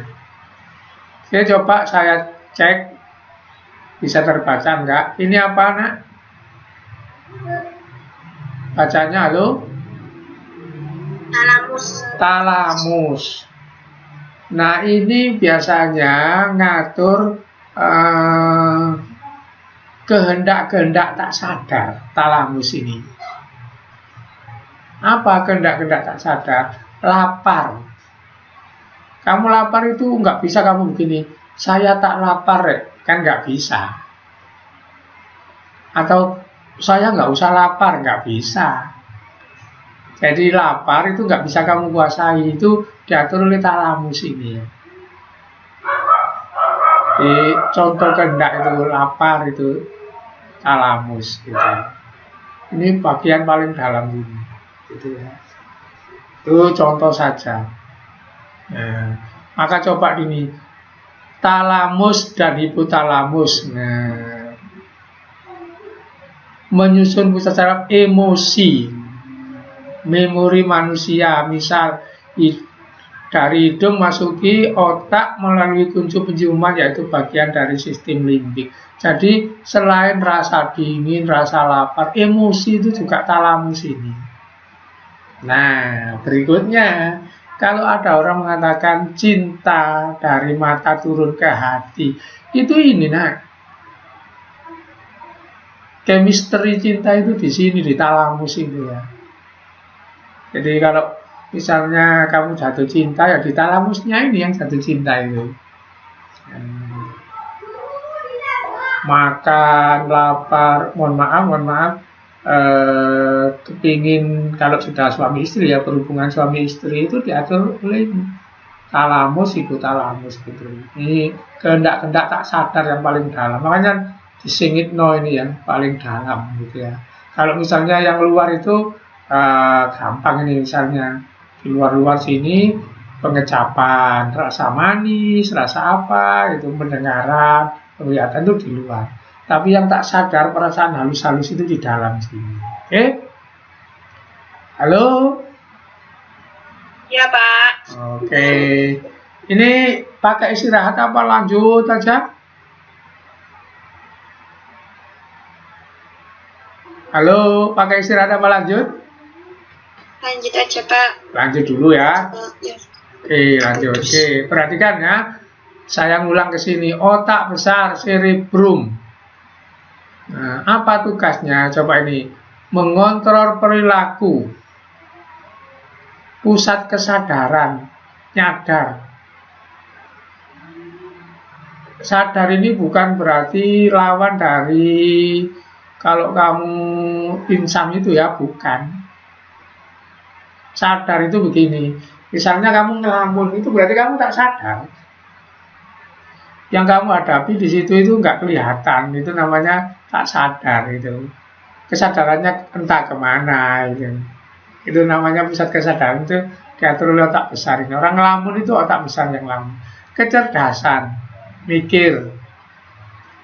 Oke, coba saya cek. Bisa terbaca enggak? Ini apa, Nak? Bacanya, halo? Talamus. Talamus. Nah, ini biasanya ngatur kehendak-kehendak tak sadar, talamus ini. Apa kehendak-kehendak tak sadar? Lapar. Kamu lapar itu enggak bisa kamu begini, saya tak lapar, kan nggak bisa. Atau saya nggak usah lapar, nggak bisa. Jadi lapar itu nggak bisa kamu kuasai, itu diatur oleh talamus ini. Di contoh kehendak itu lapar itu talamus gitu. Ini bagian paling dalam ini, gitu ya. Itu contoh saja. Nah, maka coba ini. Talamus dan hipotalamus. Nah, menyusun pusat saraf emosi, memori manusia. Misal dari hidung masuki otak melalui kuncup penciuman, yaitu bagian dari sistem limbik. Jadi selain rasa dingin, rasa lapar, emosi itu juga talamus ini. Nah, berikutnya, kalau ada orang mengatakan cinta dari mata turun ke hati, itu ini, nah, chemistry cinta itu di sini, di talamus itu ya. Jadi kalau misalnya kamu jatuh cinta, ya di talamusnya ini yang jatuh cinta itu. Makan, lapar, mohon maaf, kepingin, kalau sudah suami istri ya, berhubungan suami istri itu diatur oleh talamus, hipotalamus gitu. Ini kehendak-kehendak tak sadar yang paling dalam, makanya disingit no ini yang paling dalam gitu ya. Kalau misalnya yang luar itu gampang ini, misalnya di luar-luar sini pengecapan, rasa manis, rasa apa itu, pendengaran, penglihatan itu di luar. tapi yang tak sadar perasaan halus-halus itu di dalam sini. Oke? Halo? Ya, Pak. Oke. Ini pakai istirahat apa lanjut aja? Halo, pakai istirahat apa lanjut? Lanjut aja, Pak. Lanjut dulu ya. Ya. Oke, lanjut. Oke, perhatikan ya. Saya ngulang ke sini. Otak besar, cerebrum. Nah, apa tugasnya? Coba ini. Mengontrol perilaku. Pusat kesadaran. Nyadar. Sadar ini bukan berarti lawan dari kalau kamu insang itu ya, bukan. Sadar itu begini. Misalnya kamu ngelamun, itu berarti kamu tak sadar. Yang kamu hadapi di situ itu nggak kelihatan, itu namanya tak sadar itu. Kesadarannya entah kemana itu. Itu namanya pusat kesadaran itu diatur oleh otak besar ini. Orang ngelamun itu otak besar yang ngelamun. Kecerdasan, mikir,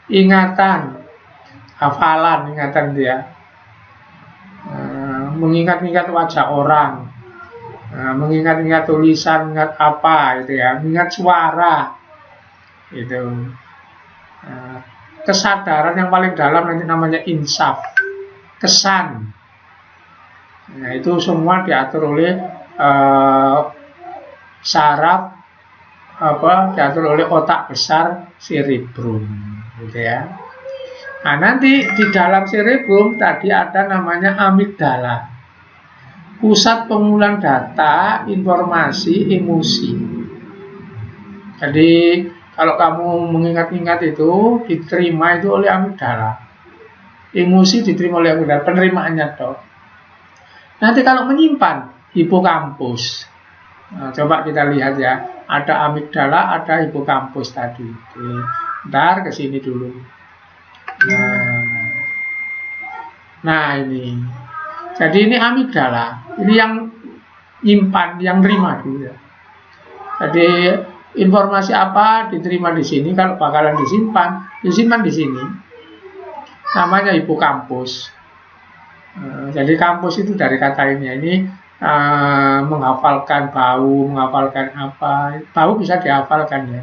ingatan, hafalan, ingatan dia, mengingat-ingat wajah orang, mengingat-ingat tulisan, ingat apa itu ya, mengingat suara itu. Kesadaran yang paling dalam nanti namanya insaf, kesan. Nah, itu semua diatur oleh saraf diatur oleh otak besar cerebrum gitu ya. Nah, nanti di dalam cerebrum tadi ada namanya amigdala, pusat pengumpulan data, informasi, emosi. Jadi kalau kamu mengingat-ingat itu diterima itu oleh amigdala, emosi diterima oleh amigdala, penerimaannya toh. Nanti kalau menyimpan hipokampus. Nah, coba kita lihat ya, ada amigdala, ada hipokampus tadi. Oke. Ntar ke sini dulu. Nah ini. Jadi ini amigdala. Ini yang nyimpan, yang terima dulu ya. Jadi informasi apa diterima di sini, kalau bakalan disimpan di sini. Namanya hipokampus. Jadi kampus itu dari kata ini menghafalkan bau, menghafalkan apa. Bau bisa dihafalkan ya.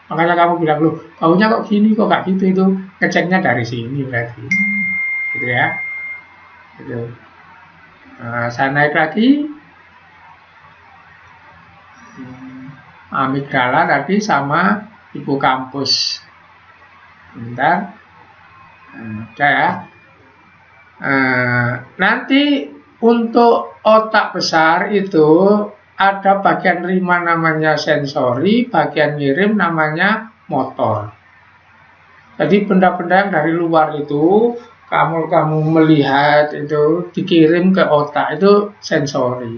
Makanya kamu bilang, loh baunya kok gini, kok gak gitu, itu ngeceknya dari sini berarti. Gitu ya. Gitu. Saya naik lagi. Amigdala tadi sama hipokampus. Bentar. Udah ya. Nanti untuk otak besar itu ada bagian terima namanya sensori, bagian ngirim namanya motor. Jadi benda-benda yang dari luar itu kamu melihat itu dikirim ke otak, itu sensori.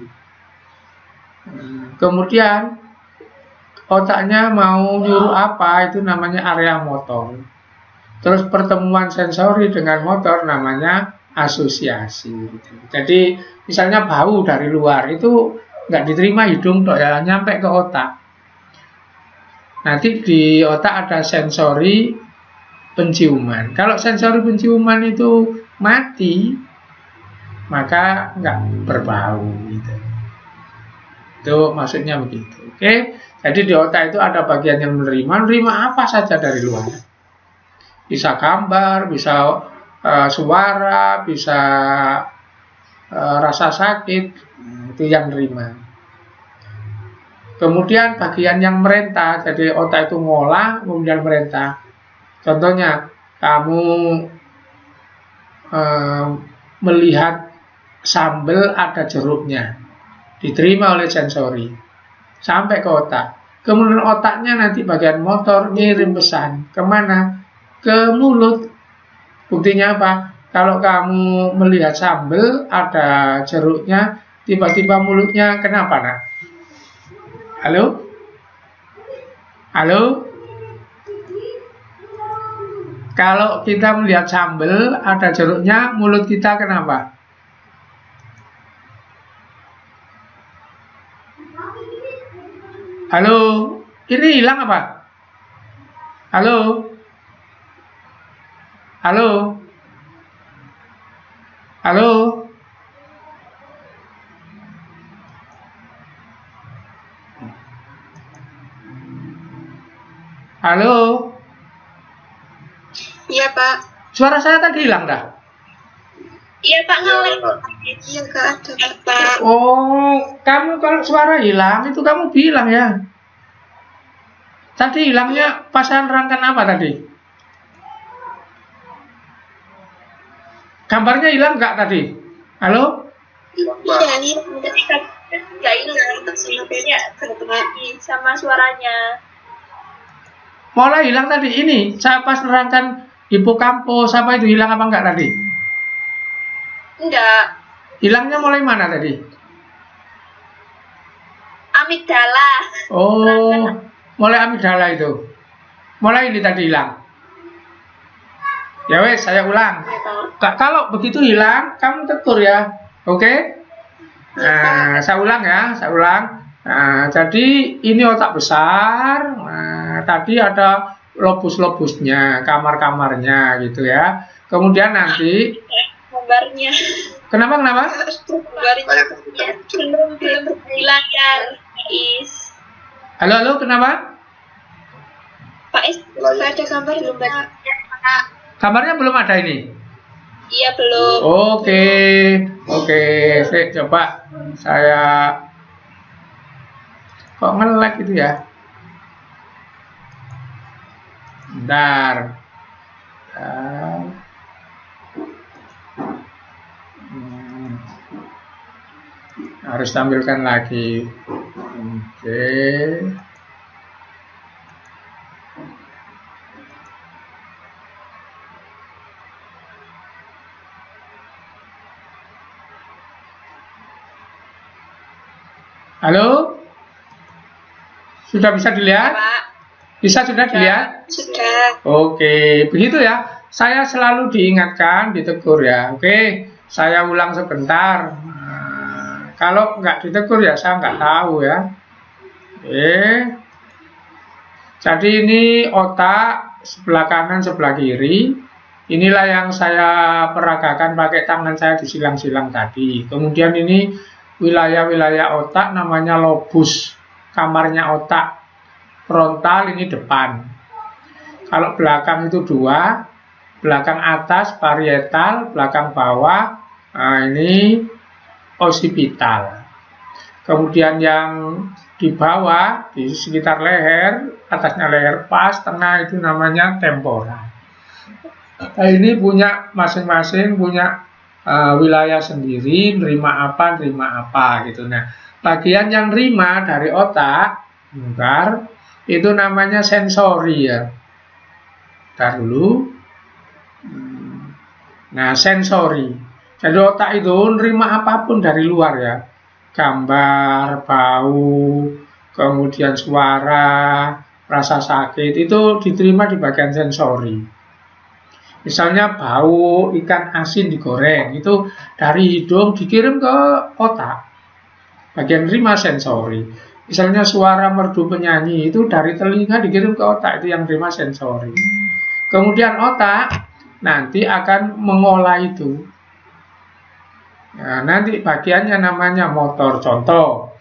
Kemudian otaknya mau nyuruh apa, itu namanya area motor. Terus pertemuan sensori dengan motor namanya asosiasi. Jadi misalnya bau dari luar itu nggak diterima hidung toh ya, nyampe ke otak. Nanti di otak ada sensori penciuman. Kalau sensori penciuman itu mati, maka nggak berbau gitu. Itu maksudnya begitu. Oke. Jadi di otak itu ada bagian yang menerima apa saja dari luar. Bisa gambar, bisa suara, bisa rasa sakit, itu yang nerima. Kemudian bagian yang merentah, jadi otak itu ngolah, kemudian merentah. Contohnya, kamu melihat sambal ada jeruknya, diterima oleh sensori, sampai ke otak. Kemudian otaknya nanti bagian motor ngirim pesan, kemana? Ke mulut. Buktinya apa? Kalau kamu melihat sambal ada jeruknya, tiba-tiba mulutnya kenapa nak? Halo? Halo? Kalau kita melihat sambal ada jeruknya, mulut kita kenapa? Halo? Ini hilang apa? Halo? Halo? Halo? Halo? Iya, Pak. Suara saya tadi hilang dah? Iya, Pak, Ya, ngelek. Pak. Iya, Kak, ada, Pak. Oh, kamu kalau suara hilang itu kamu bilang ya. Tadi hilangnya pas saya nerangkan apa tadi? Gambarnya hilang nggak tadi? Halo? Hilang, Pak. Iya, iya, nggak hilang, sebenarnya terpengaruh sama suaranya. Mulai hilang tadi ini. Saya pas nerangkan hipokampus apa itu hilang apa enggak tadi? Enggak, Hilangnya mulai mana tadi? amigdala. Oh, mulai amigdala itu. Mulai ini tadi hilang. Ya wes, saya ulang. Kalau begitu hilang, kamu tegur ya. Oke? Nah, saya ulang ya, saya ulang. Nah, jadi ini otak besar. Nah, tadi ada lobus-lobusnya, kamar-kamarnya gitu ya. Kemudian nanti, Gambarnya. kenapa? Gambarnya belum hilang ya, Is. Halo, kenapa? Pak Is, ada gambar belum banyak. Kamarnya belum ada ini. Iya, belum. Oke, saya coba saya kok nge-lag gitu ya. Bentar. Harus tampilkan lagi. Oke. Halo? Sudah bisa dilihat? Pak, Bisa sudah dilihat? sudah. Oke, begitu ya. Saya selalu diingatkan, ditegur ya. Oke, saya ulang sebentar. Nah, kalau nggak ditegur ya saya nggak tahu ya. Oke. Jadi ini otak sebelah kanan, sebelah kiri. Inilah yang saya peragakan pakai tangan saya disilang-silang tadi. Kemudian ini wilayah-wilayah otak namanya lobus. Kamarnya otak. Frontal ini depan. Kalau belakang itu dua, belakang atas parietal, belakang bawah, nah ini occipital. Kemudian yang di bawah, di sekitar leher, atasnya leher pas, tengah itu namanya temporal. Nah, ini punya masing-masing punya wilayah sendiri, nerima apa gitu. Nah, bagian yang nerima dari otak, bentar, itu namanya sensori ya. Ntar dulu. Nah, sensori. Jadi otak itu nerima apapun dari luar ya. Gambar, bau, kemudian suara, rasa sakit, itu diterima di bagian sensori. Misalnya bau ikan asin digoreng, itu dari hidung dikirim ke otak. Bagian nerima sensori. Misalnya suara merdu penyanyi itu dari telinga dikirim ke otak, itu yang terima sensori. Kemudian otak nanti akan mengolah itu. Nah, nanti bagiannya namanya motor. Contoh,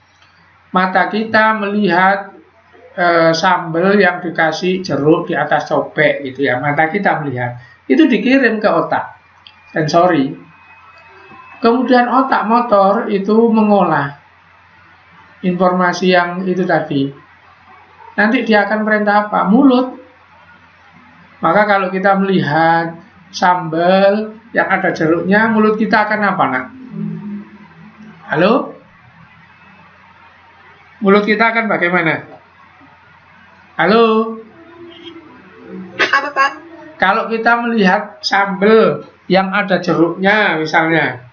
mata kita melihat sambal yang dikasih jeruk di atas cobek gitu ya. Mata kita melihat itu dikirim ke otak sensori. Kemudian otak motor itu mengolah informasi yang itu tadi. Nanti dia akan perintah apa? Mulut. Maka kalau kita melihat sambal yang ada jeruknya, mulut kita akan apa, nak? Halo? Mulut kita akan bagaimana? Halo? Apa, Pak? Kalau kita melihat sambal yang ada jeruknya misalnya.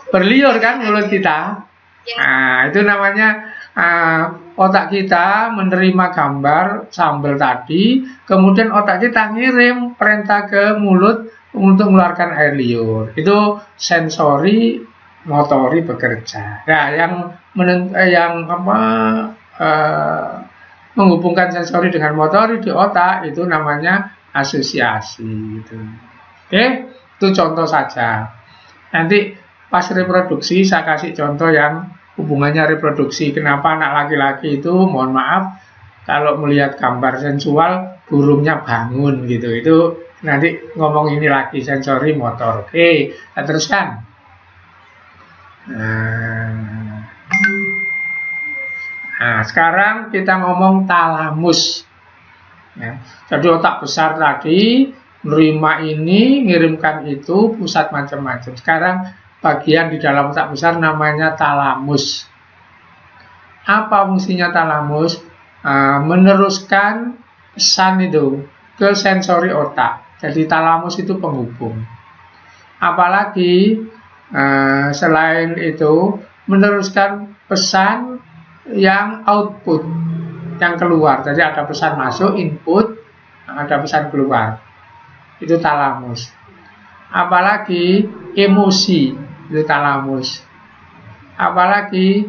Berliur kan mulut kita. Nah, itu namanya otak kita menerima gambar sambal tadi, kemudian otak kita ngirim perintah ke mulut untuk mengeluarkan air liur. Itu sensori motori bekerja. Nah, yang menghubungkan sensori dengan motorik di otak itu namanya asosiasi gitu. Oke, itu contoh saja. Nanti pas reproduksi saya kasih contoh yang hubungannya reproduksi. Kenapa anak laki-laki itu, mohon maaf, kalau melihat gambar sensual burungnya bangun gitu. Itu nanti ngomong ini lagi sensori motor. Oke, kita teruskan. Nah, sekarang kita ngomong talamus. Ya, jadi otak besar tadi menerima ini, ngirimkan itu, pusat macam-macam. Sekarang bagian di dalam otak besar namanya talamus. Apa fungsinya talamus? Meneruskan pesan itu ke sensori otak. Jadi talamus itu penghubung. Apalagi selain itu meneruskan pesan yang output, yang keluar. Jadi ada pesan masuk, input, ada pesan keluar. Itu talamus. Apalagi emosi, itu talamus. Apalagi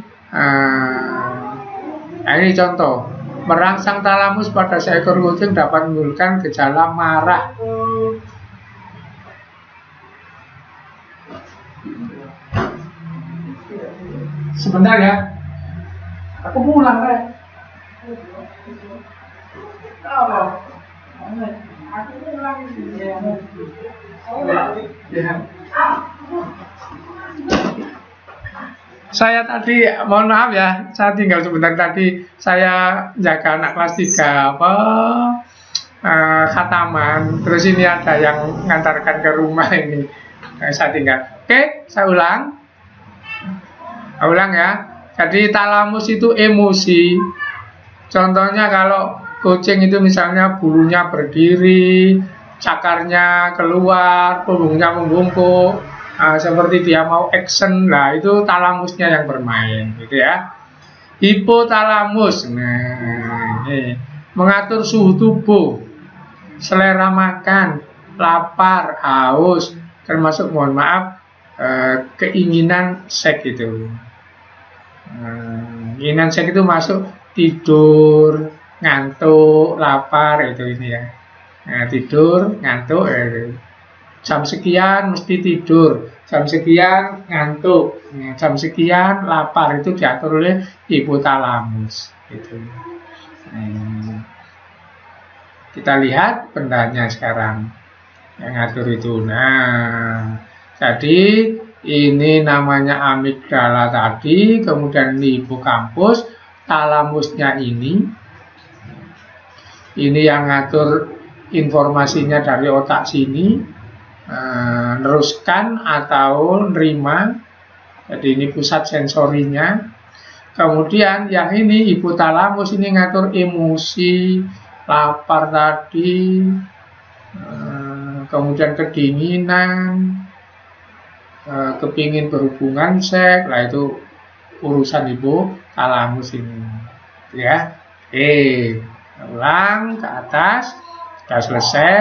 ini contoh, merangsang talamus pada seekor kucing dapat menimbulkan gejala marah. Sebentar ya, aku pulang ya. Saya tadi, mohon maaf ya, saya tinggal sebentar tadi, saya jaga anak kelas 3 khataman, terus ini ada yang ngantarkan ke rumah ini, saya tinggal. Oke, saya ulang ya. Jadi talamus itu emosi. Contohnya kalau kucing itu misalnya bulunya berdiri, cakarnya keluar, punggungnya membungkuk, seperti dia mau action, lah itu talamusnya yang bermain, gitu ya. Hipotalamus, nah ini mengatur suhu tubuh, selera makan, lapar, haus, termasuk mohon maaf keinginan seks itu. Keinginan seks itu masuk tidur, ngantuk, lapar, itu ini ya. Nah, tidur, ngantuk, jam sekian mesti tidur, jam sekian ngantuk, jam sekian lapar, itu diatur oleh hipotalamus. Gitu. Kita lihat bendanya sekarang yang ngatur itu. Nah, jadi ini namanya amigdala tadi, kemudian hipokampus, talamusnya ini yang ngatur informasinya dari otak sini, neruskan atau nerima. Jadi ini pusat sensorinya. Kemudian yang ini hipotalamus, ini ngatur emosi, lapar tadi, kemudian kedinginan, kepingin berhubungan seks, lah itu urusan hipotalamus ini, ya. Ulang ke atas, sudah selesai.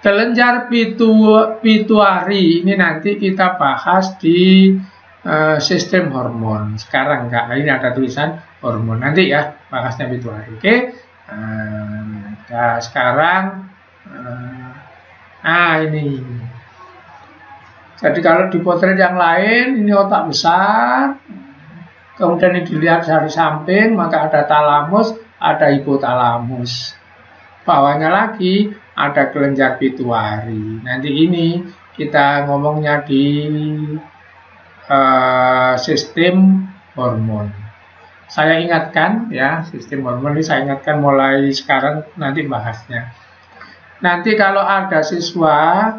Kelenjar pituitari ini nanti kita bahas di sistem hormon. Sekarang enggak, ini ada tulisan hormon, nanti ya bahasnya pituitari. Oke. Nah, sekarang ini. Jadi kalau di potret yang lain ini otak besar, kemudian ini dilihat dari samping, maka ada talamus, ada hipotalamus. Bawahnya lagi ada kelenjar pituitari. Nanti ini kita ngomongnya di sistem hormon. Saya ingatkan ya, sistem hormon ini saya ingatkan mulai sekarang, nanti bahasnya. Nanti kalau ada siswa,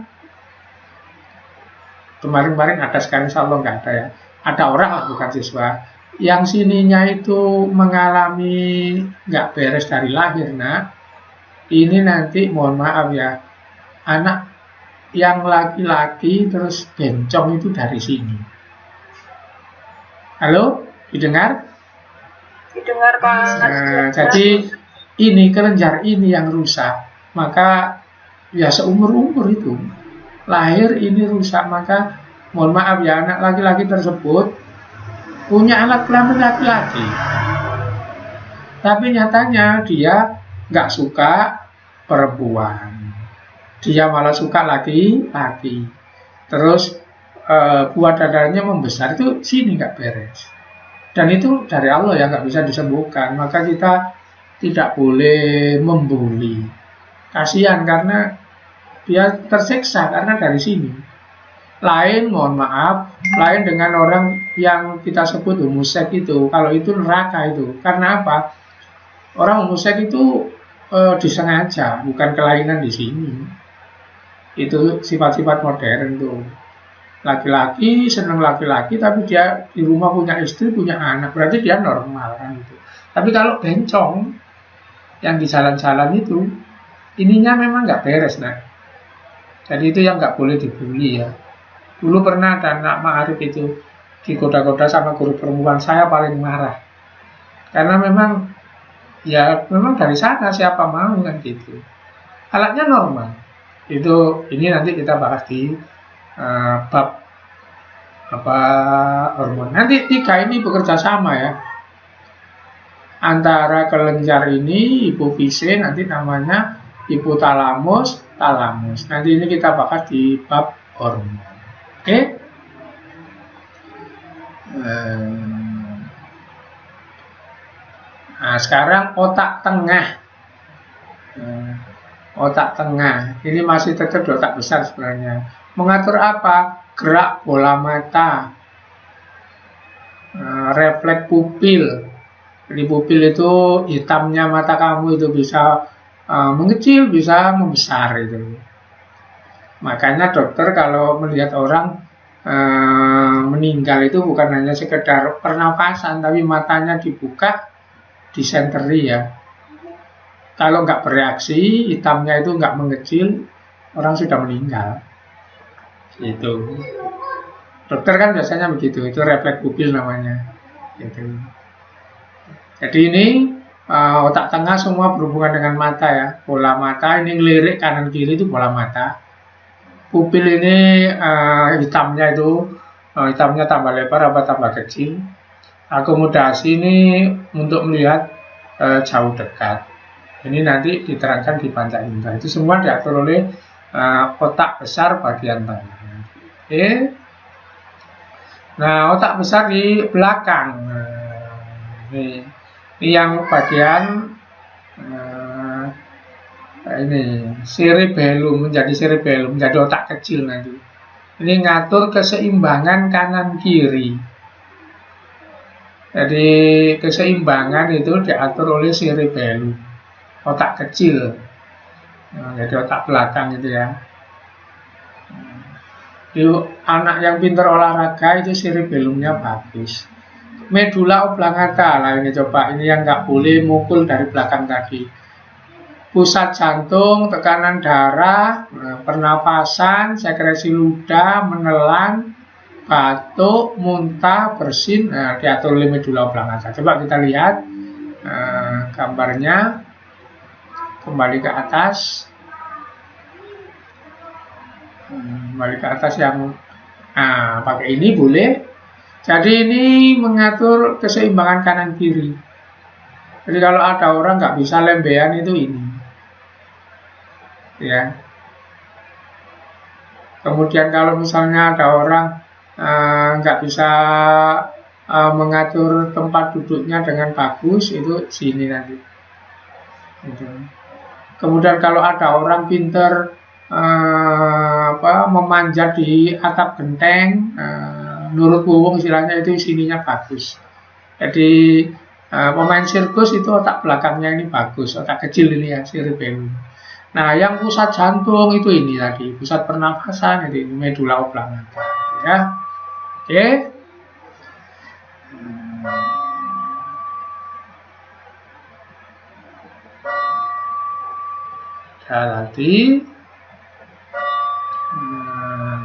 kemarin ada, sekarang insya Allah nggak ada ya, ada orang lah bukan siswa, yang sininya itu mengalami nggak beres dari lahir, nak, ini nanti mohon maaf ya, anak yang laki-laki terus bencong itu dari sini. Halo, didengar? Didengar Pak. Jadi ini kelenjar ini yang rusak, maka ya seumur-umur itu lahir ini rusak, maka mohon maaf ya, anak laki-laki tersebut punya anak kelamin laki-laki. Tapi nyatanya dia nggak suka perempuan. Dia malah suka laki-laki. Terus buah dadanya membesar, itu sini nggak beres. Dan itu dari Allah yang nggak bisa disembuhkan. Maka kita tidak boleh membuli. Kasihan karena dia tersiksa karena dari sini. Lain, mohon maaf, lain dengan orang yang kita sebut homoseks itu. Kalau itu neraka itu. Karena apa? Orang homoseks itu disengaja, bukan kelainan di sini. Itu sifat-sifat modern tuh. Laki-laki senang laki-laki, tapi dia di rumah punya istri, punya anak, berarti dia normal kan itu. Tapi kalau bencong yang di jalan-jalan itu, ininya memang nggak beres, nah. Jadi itu yang nggak boleh dibully ya. Dulu pernah ada anak Ma'arif itu digoda-goda sama guru perempuan, saya paling marah. Karena memang ya memang dari sana siapa mau kan gitu. Alatnya normal. Itu ini nanti kita bahas di bab apa hormon. Nanti 3 ini bekerja sama ya. Antara kelenjar ini hipofise, nanti namanya hipotalamus, talamus. Nanti ini kita bahas di bab hormon. Oke? Nah, sekarang otak tengah. Otak tengah. Ini masih tetap di otak besar sebenarnya. Mengatur apa? Gerak bola mata. Refleks pupil. Jadi pupil itu hitamnya mata kamu itu bisa mengecil, bisa membesar itu. Makanya dokter kalau melihat orang meninggal itu bukan hanya sekedar pernapasan, tapi matanya dibuka, disenteri ya. Kalau nggak bereaksi, hitamnya itu nggak mengecil, orang sudah meninggal. Itu. Dokter kan biasanya begitu, itu refleks pupil namanya. Gitu. Jadi ini otak tengah semua berhubungan dengan mata ya. Bola mata ini ngelirik kanan kiri itu bola mata. Pupil ini hitamnya tambah lebar apa tambah kecil. Akomodasi ini untuk melihat jauh dekat. Ini nanti diterangkan di panca indera. Itu semua diatur oleh otak besar bagian tengah. Oke. Nah, otak besar di belakang. Ini yang bagian ini cerebellum, menjadi otak kecil nanti. Ini ngatur keseimbangan kanan kiri. Jadi keseimbangan itu diatur oleh cerebellum, otak kecil. Nah, jadi otak belakang itu ya. Jadi, anak yang pintar olahraga itu cerebellumnya bagus. Medula oblongata lah ini coba, ini yang nggak boleh mukul dari belakang kaki. Pusat jantung, tekanan darah, pernapasan, sekresi ludah, menelan, batuk, muntah, bersin, diatur oleh medula oblongata. Coba kita lihat gambarnya, kembali ke atas, yang pakai ini boleh. Jadi ini mengatur keseimbangan kanan kiri. Jadi kalau ada orang nggak bisa lembean itu ini. Ya. Kemudian kalau misalnya ada orang nggak bisa mengatur tempat duduknya dengan bagus, itu sini nanti. Gitu. Kemudian kalau ada orang pinter memanjat di atap genteng, nurut wong istilahnya, itu sininya bagus. Jadi pemain sirkus itu otak belakangnya ini bagus, otak kecil ini ya, cerebellum. Nah, yang pusat jantung itu ini tadi, pusat pernapasan itu medula oblongata, ya. Oke. Tadi.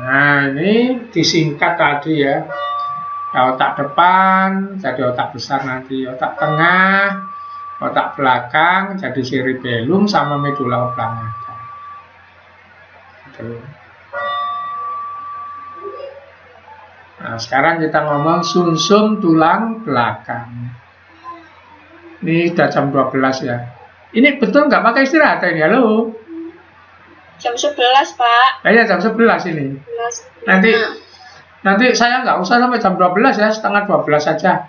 Nah, ini disingkat tadi ya. Otak depan jadi otak besar nanti, otak tengah, otak belakang jadi cerebellum sama medula oblongata. Nah, sekarang kita ngomong sumsum tulang belakang. Ini sudah jam 12 ya. Ini betul nggak pakai istirahat ini? Halo? Jam 11, Pak. Ya, jam 11 ini. 11. Nanti saya nggak usah sampai jam 12 ya, setengah 12 saja.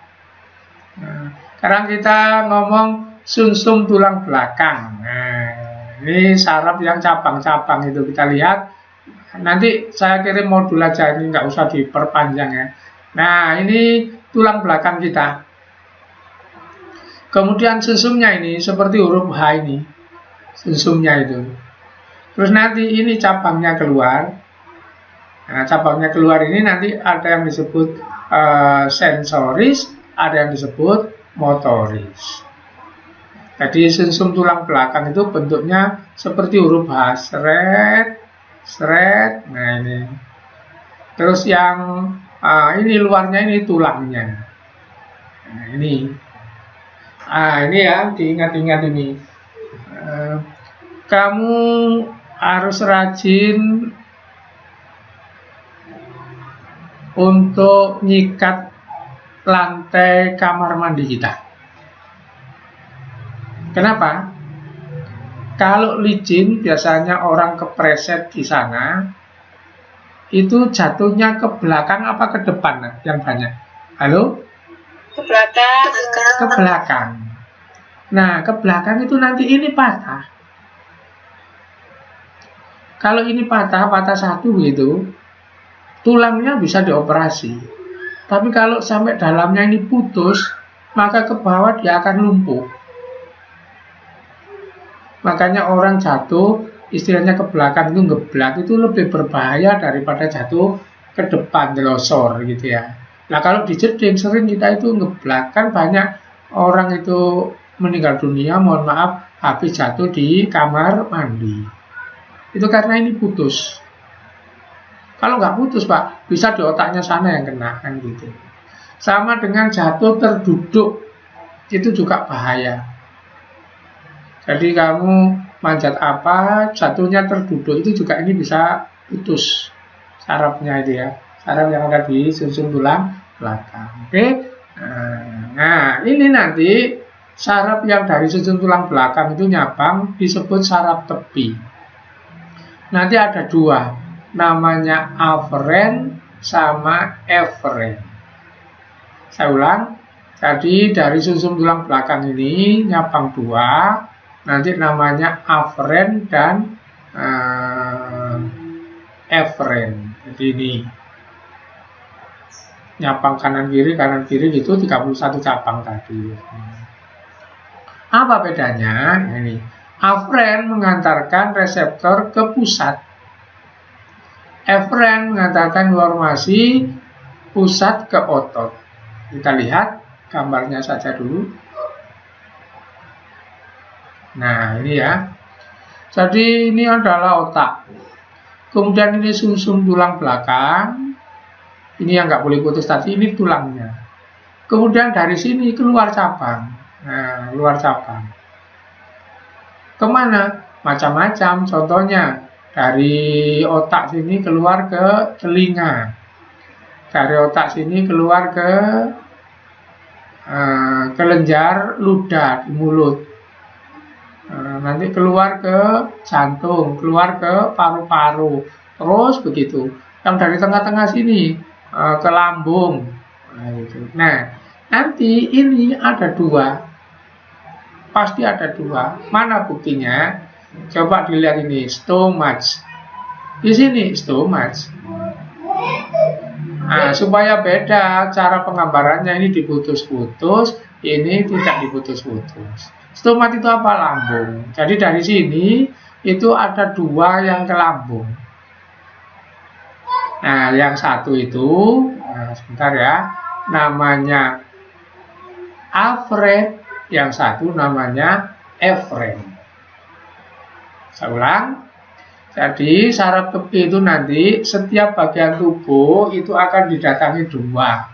Nah, sekarang kita ngomong sumsum tulang belakang. Nah, ini saraf yang cabang-cabang itu kita lihat. Nanti saya kirim modul aja, ini nggak usah diperpanjang ya. Nah, ini tulang belakang kita. Kemudian sumsumnya ini seperti huruf H ini, sumsumnya itu. Terus nanti ini cabangnya keluar. Nah, cabangnya keluar ini nanti ada yang disebut sensoris, ada yang disebut motoris. Jadi sumsum tulang belakang itu bentuknya seperti huruf H, seret. Nah ini. Terus yang ini luarnya ini tulangnya. Nah ini. Ini ya, diingat-ingat ini. Kamu harus rajin untuk nyikat lantai kamar mandi kita. Kenapa? Kalau licin biasanya orang kepreset di sana itu jatuhnya ke belakang apa ke depan yang banyak? Halo? Ke belakang. Ke belakang. Nah, ke belakang itu nanti ini patah. Kalau ini patah satu gitu, tulangnya bisa dioperasi. Tapi kalau sampai dalamnya ini putus, maka ke bawah dia akan lumpuh. Makanya orang jatuh, istilahnya ke belakang itu ngeblak itu lebih berbahaya daripada jatuh ke depan, jelosor gitu ya. Nah kalau dijeding sering kita itu ngeblak, kan banyak orang itu meninggal dunia, mohon maaf, habis jatuh di kamar mandi. Itu karena ini putus. Kalau nggak putus Pak, bisa di otaknya sana yang kena kan gitu. Sama dengan jatuh terduduk, itu juga bahaya. Jadi kamu manjat apa, jatuhnya terduduk, itu juga ini bisa putus sarafnya itu ya. Saraf yang ada di sumsum tulang belakang. Oke. Nah, ini nanti saraf yang dari sumsum tulang belakang itu nyabang disebut saraf tepi. Nanti ada dua, namanya aferen sama eferen. Saya ulang. Jadi dari sumsum tulang belakang ini nyabang dua, nanti namanya aferen dan eferen. Jadi ini nyabang kanan kiri gitu 31 cabang tadi. Apa bedanya? Ini aferen mengantarkan reseptor ke pusat, eferen mengantarkan informasi pusat ke otot. Kita lihat gambarnya saja dulu. Nah ini ya. Jadi ini adalah otak. Kemudian ini sumsum tulang belakang. Ini yang nggak boleh putus tadi, ini tulangnya. Kemudian dari sini keluar cabang. Nah, keluar cabang. Kemana? Macam-macam. Contohnya dari otak sini keluar ke telinga. Dari otak sini keluar ke kelenjar ludah di mulut. Nanti keluar ke jantung, keluar ke paru-paru. Terus begitu. Yang dari tengah-tengah sini ke lambung. Nah, nanti ini ada dua. Pasti ada dua. Mana buktinya? Coba dilihat ini, stomach. Di sini stomach. Nah, supaya beda cara penggambarannya, ini diputus-putus, ini tidak diputus-putus. Stomach itu apa? Lambung. Jadi dari sini itu ada dua yang ke lambung. Nah, yang satu itu, sebentar ya, namanya aferen, yang satu namanya eferen. Saya ulang. Jadi saraf tepi itu nanti setiap bagian tubuh itu akan didatangi dua.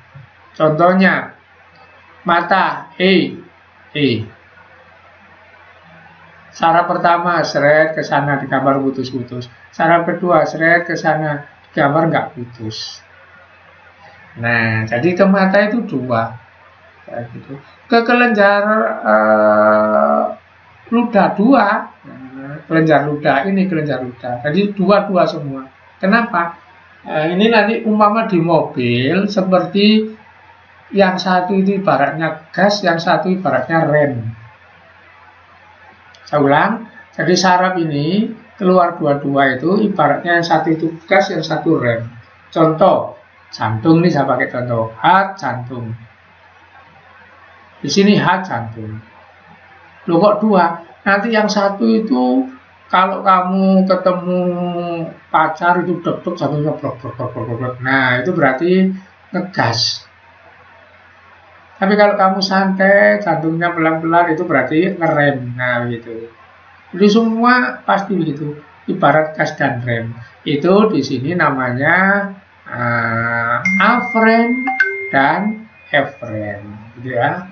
Contohnya mata, saraf pertama seret ke sana di gambar putus-putus. Saraf kedua seret ke sana di gambar nggak putus. Nah, jadi ke mata itu dua. kayak gitu. Ke kelenjar ludah 2, kelenjar ludah ini kelenjar ludah. Jadi dua semua. Kenapa? Ini nanti umpama di mobil seperti yang satu itu ibaratnya gas, yang satu ibaratnya rem. Saya ulang. Jadi saraf ini keluar dua-dua itu ibaratnya yang satu itu gas, yang satu rem. Contoh, jantung nih saya pakai contoh, heart jantung. Di sini heart jantung. Loh kok dua? Nanti yang satu itu kalau kamu ketemu pacar itu deg-deg jantungnya blok. Nah, itu berarti ngegas. Tapi kalau kamu santai, jantungnya pelan-pelan itu berarti ngerem. Nah, gitu. Jadi semua pasti begitu. Ibarat gas dan rem. Itu di sini namanya afren dan efren, gitu ya.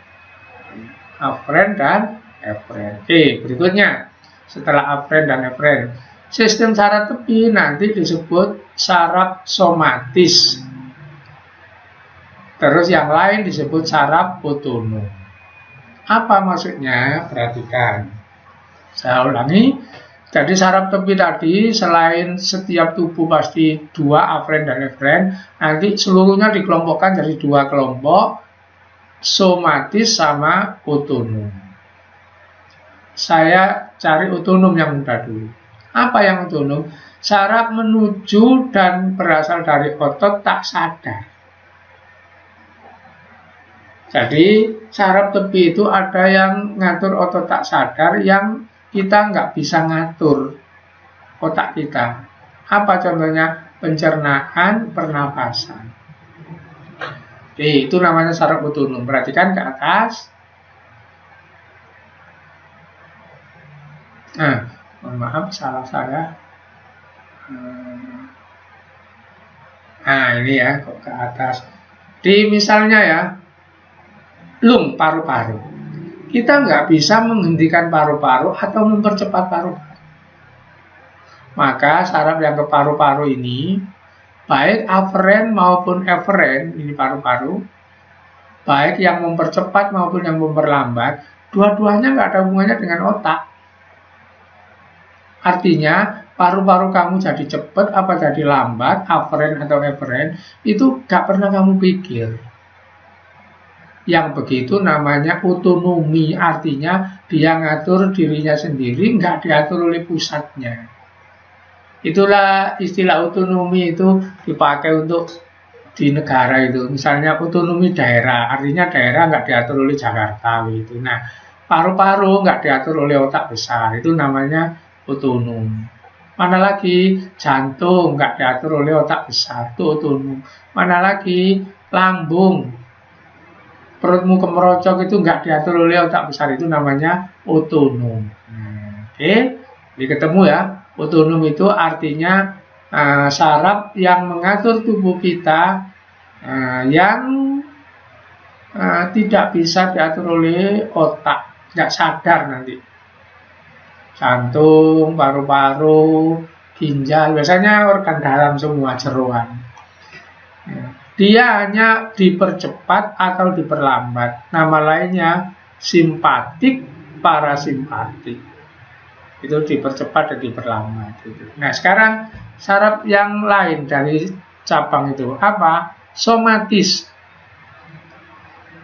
Afren dan efren. Oke, berikutnya setelah afren dan efren, sistem saraf tepi nanti disebut saraf somatis. Terus yang lain disebut saraf otonom. Apa maksudnya? Perhatikan. Saya ulangi. Jadi saraf tepi tadi selain setiap tubuh pasti 2 afren dan efren, nanti seluruhnya dikelompokkan jadi 2 kelompok, somatis sama otonom. Saya cari otonom yang mudah dulu. Apa yang otonom? Saraf menuju dan berasal dari otot tak sadar. Jadi saraf tepi itu ada yang ngatur otot tak sadar, yang kita nggak bisa ngatur otak kita. Apa contohnya? Pencernaan, pernapasan. Oke, itu namanya saraf otonom. Perhatikan ke atas. Nah, mohon maaf, salah saya. Nah, ini ya, kok ke atas. Di misalnya ya, lung, paru-paru. Kita nggak bisa menghentikan paru-paru atau mempercepat paru-paru. Maka saraf yang ke paru-paru ini, baik aferen maupun eferen, ini paru-paru, baik yang mempercepat maupun yang memperlambat, dua-duanya nggak ada hubungannya dengan otak. Artinya, paru-paru kamu jadi cepat apa jadi lambat, aferen atau eferen, itu nggak pernah kamu pikir. Yang begitu namanya otonomi, artinya dia ngatur dirinya sendiri, nggak diatur oleh pusatnya. Itulah istilah otonomi itu dipakai untuk di negara itu. Misalnya otonomi daerah, artinya daerah nggak diatur oleh Jakarta gitu. Nah, paru-paru nggak diatur oleh otak besar, itu namanya otonom. Mana lagi jantung nggak diatur oleh otak besar, itu otonom. Mana lagi lambung, perutmu kemerocok itu nggak diatur oleh otak besar, itu namanya otonom. Oke, jadi ketemu ya, otonom itu artinya saraf yang mengatur tubuh kita yang tidak bisa diatur oleh otak, nggak sadar nanti. Jantung, paru-paru, ginjal, biasanya organ dalam semua, jeroan. Dia hanya dipercepat atau diperlambat. Nama lainnya simpatik, parasimpatik. Itu dipercepat dan diperlambat. Nah, sekarang saraf yang lain dari cabang itu apa? Somatis.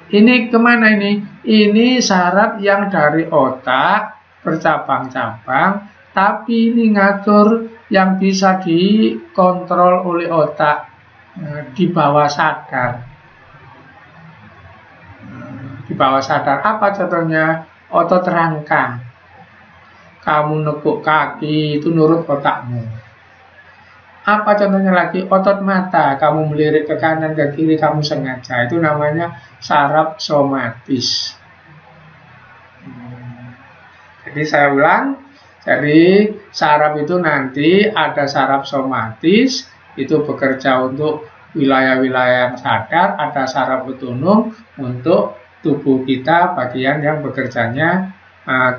Ini kemana ini? Ini saraf yang dari otak bercabang-cabang, tapi ini ngatur yang bisa dikontrol oleh otak di bawah sadar. Di bawah sadar apa contohnya? Otot rangka. Kamu nekuk kaki itu nurut otakmu. Apa contohnya lagi? Otot mata. Kamu melirik ke kanan ke kiri kamu sengaja. Itu namanya saraf somatis. Jadi saya ulang. Jadi saraf itu nanti ada saraf somatis, itu bekerja untuk wilayah-wilayah yang sadar, ada saraf otonom untuk tubuh kita, bagian yang bekerjanya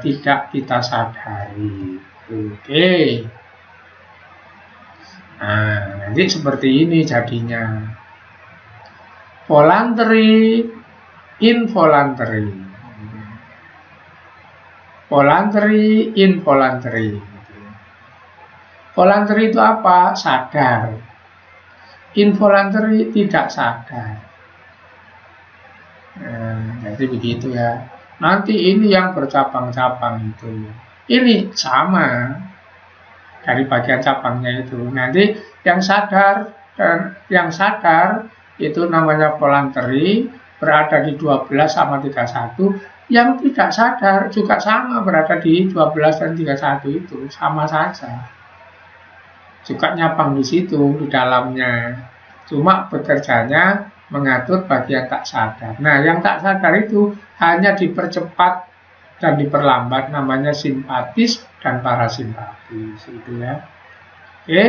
tidak kita sadari. Oke. Nah, nanti seperti ini jadinya. Voluntary, involuntary. Voluntary, involuntary. Voluntary itu apa? Sadar. Involuntary tidak sadar. Jadi begitu ya. Nanti ini yang bercabang-cabang itu. Ini sama dari bagian cabangnya itu. Nanti yang sadar dan yang sadar itu namanya voluntary, berada di 12 sama 31. Yang tidak sadar juga sama berada di 12 dan 31 itu, sama saja. Juga nyabang di situ di dalamnya. Cuma bekerjanya mengatur bagian tak sadar. Nah, yang tak sadar itu hanya dipercepat dan diperlambat, namanya simpatis dan parasimpatis itu ya. Oke.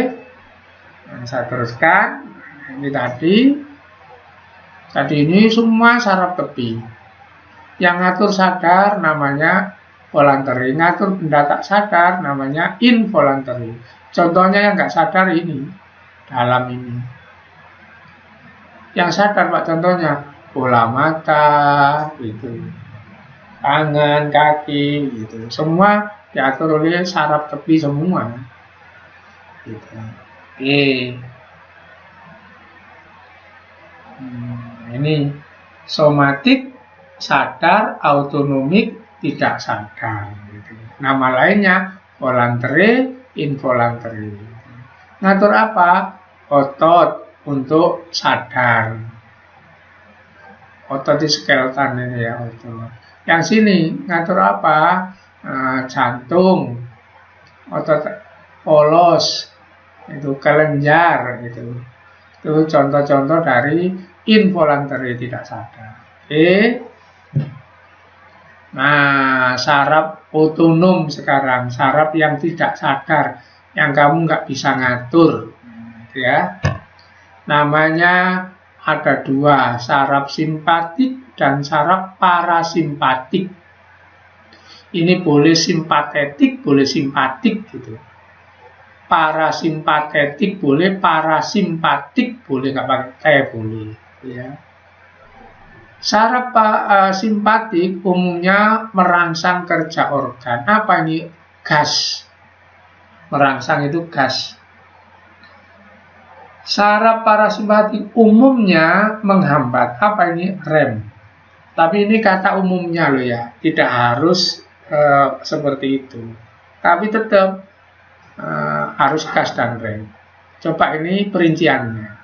Nah, saya teruskan. Ini tadi ini semua saraf tepi. Yang ngatur sadar namanya voluntary, ngatur benda tak sadar namanya involuntary. Contohnya yang nggak sadar ini, dalam ini. Yang sadar Pak contohnya, bola mata, gitu, tangan, kaki, gitu. Semua diatur oleh saraf tepi semua. Gitu. Oke. Ini somatik, sadar, autonomik, tidak sadar. Gitu. Nama lainnya voluntary, involuntary. Ngatur apa? Otot untuk sadar. Otot di skeleton ini ya otot. Yang sini ngatur apa? Jantung, otot polos, itu kelenjar gitu. Itu contoh-contoh dari involuntary tidak sadar. Oke. Nah, saraf otonom sekarang, saraf yang tidak sadar, yang kamu nggak bisa ngatur, ya. Namanya ada dua, saraf simpatik dan saraf parasimpatik. Ini boleh simpatetik, boleh simpatik gitu. Parasimpatetik boleh, parasimpatik boleh, nggak pakai boleh, ya. Saraf simpatik umumnya merangsang kerja organ. Apa ini? Gas. Merangsang itu gas. Saraf parasimpatik umumnya menghambat. Apa ini? Rem. Tapi ini kata umumnya loh ya. Tidak harus seperti itu. Tapi tetap harus gas dan rem. Coba ini perinciannya.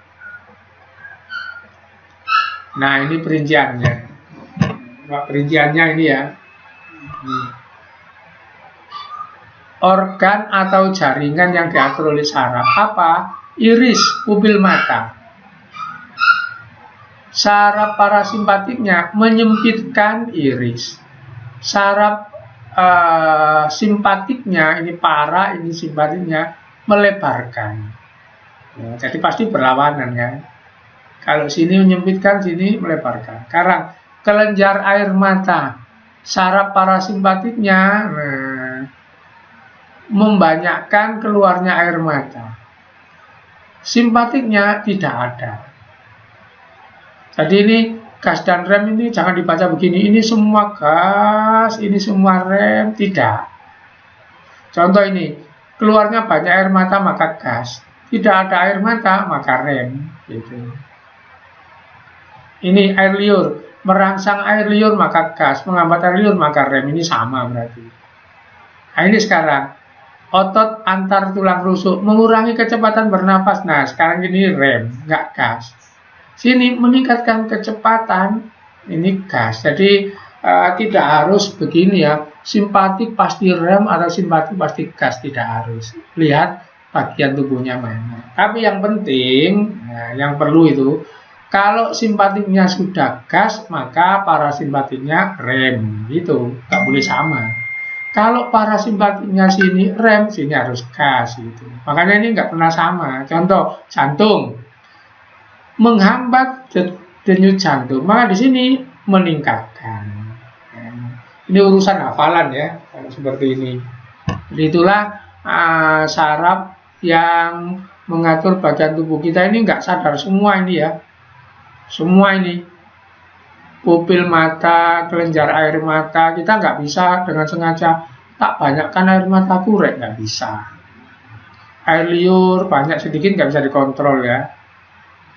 Nah, ini perinciannya. Perinciannya ini ya. Organ atau jaringan yang diatur oleh saraf. Apa? Iris, pupil mata. Saraf parasimpatiknya menyempitkan iris. Saraf simpatiknya, ini para, ini simpatiknya, melebarkan. Ya, jadi pasti berlawanan kan. Kalau sini menyempitkan, sini melebarkan. Karena kelenjar air mata, saraf parasimpatiknya membanyakkan keluarnya air mata. Simpatiknya tidak ada. Jadi ini gas dan rem ini jangan dibaca begini. Ini semua gas, ini semua rem, tidak. Contoh ini, keluarnya banyak air mata maka gas. Tidak ada air mata maka rem. Gitu. Ini air liur, merangsang air liur maka gas, menghambat air liur maka rem, ini sama berarti. Nah ini sekarang, otot antar tulang rusuk, mengurangi kecepatan bernapas, nah sekarang ini rem, nggak gas. Sini meningkatkan kecepatan, ini gas. Jadi tidak harus begini ya, simpatik pasti rem atau simpatik pasti gas, tidak harus. Lihat bagian tubuhnya mana. Tapi yang penting, yang perlu itu, kalau simpatiknya sudah gas, maka parasimpatiknya rem, gitu, nggak boleh sama. Kalau parasimpatiknya sini rem, sini harus gas, gitu. Makanya ini nggak pernah sama. Contoh, jantung menghambat denyut jantung, maka di sini meningkatkan. Ini urusan hafalan ya, kalau seperti ini. Jadi itulah saraf yang mengatur bagian tubuh kita ini nggak sadar semua ini ya. Semua ini pupil mata, kelenjar air mata, kita nggak bisa dengan sengaja tak banyakkan air mata kurek, nggak bisa. Air liur banyak sedikit nggak bisa dikontrol ya.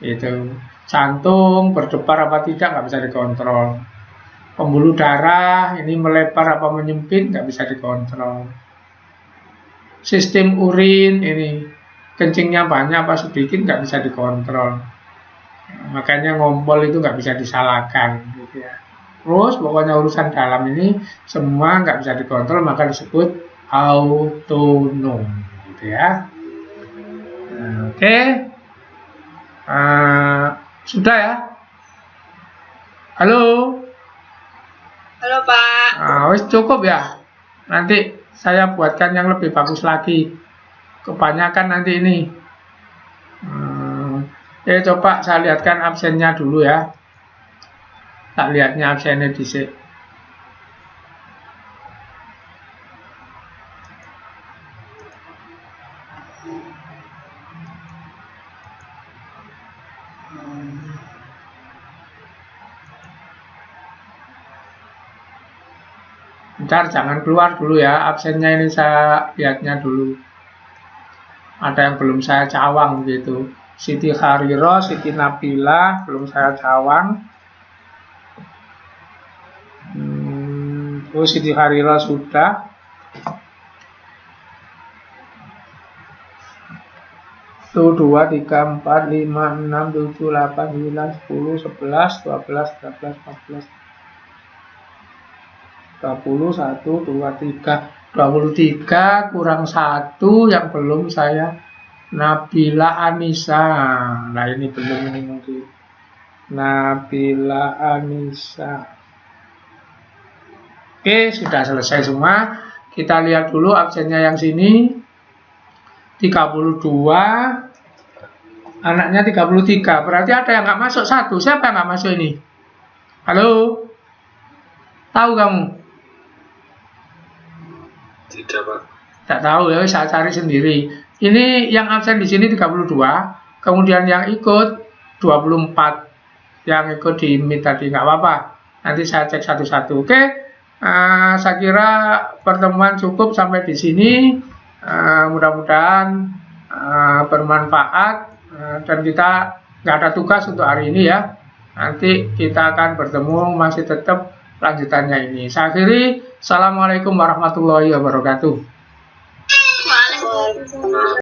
Itu jantung berdebar apa tidak nggak bisa dikontrol. Pembuluh darah ini melebar apa menyempit nggak bisa dikontrol. Sistem urin ini kencingnya banyak apa sedikit nggak bisa dikontrol. Makanya ngompol itu nggak bisa disalahkan gitu ya. Terus pokoknya urusan dalam ini semua nggak bisa dikontrol, maka disebut autonom gitu ya. Oke. Sudah ya. Halo. Halo Pak. Wis cukup ya. Nanti saya buatkan yang lebih bagus lagi. Kebanyakan nanti ini. Coba saya lihatkan absennya dulu ya. Tak lihatnya absennya di sini. Bentar, jangan keluar dulu ya. Absennya ini saya lihatnya dulu. Ada yang belum saya cawang gitu. Siti Hariro, Siti Nabila belum saya cawang. Siti Hariro sudah. Tuh 2, 3, 4, 5, 6, 7, 8, 9, 10, 11, 12, 13, 14, 20, 1, 2, 3, 23 kurang 1 yang belum saya. Nabila Anissa. Nah ini belum ini mungkin. Nabila Anissa. Oke, sudah selesai semua. Kita lihat dulu absennya yang sini. 32. Anaknya 33. Berarti ada yang nggak masuk 1. Siapa yang nggak masuk ini? Halo? Tahu kamu? Tidak, Pak. Tak tahu ya, saya cari sendiri. Ini yang absen di sini 32, kemudian yang ikut 24. Yang ikut di meet tadi nggak apa-apa. Nanti saya cek satu-satu. Oke. Saya kira pertemuan cukup sampai di sini. Mudah-mudahan bermanfaat dan kita nggak ada tugas untuk hari ini ya. Nanti kita akan bertemu masih tetap lanjutannya ini. Saya akhiri. Assalamualaikum warahmatullahi wabarakatuh. Waalaikumsalam.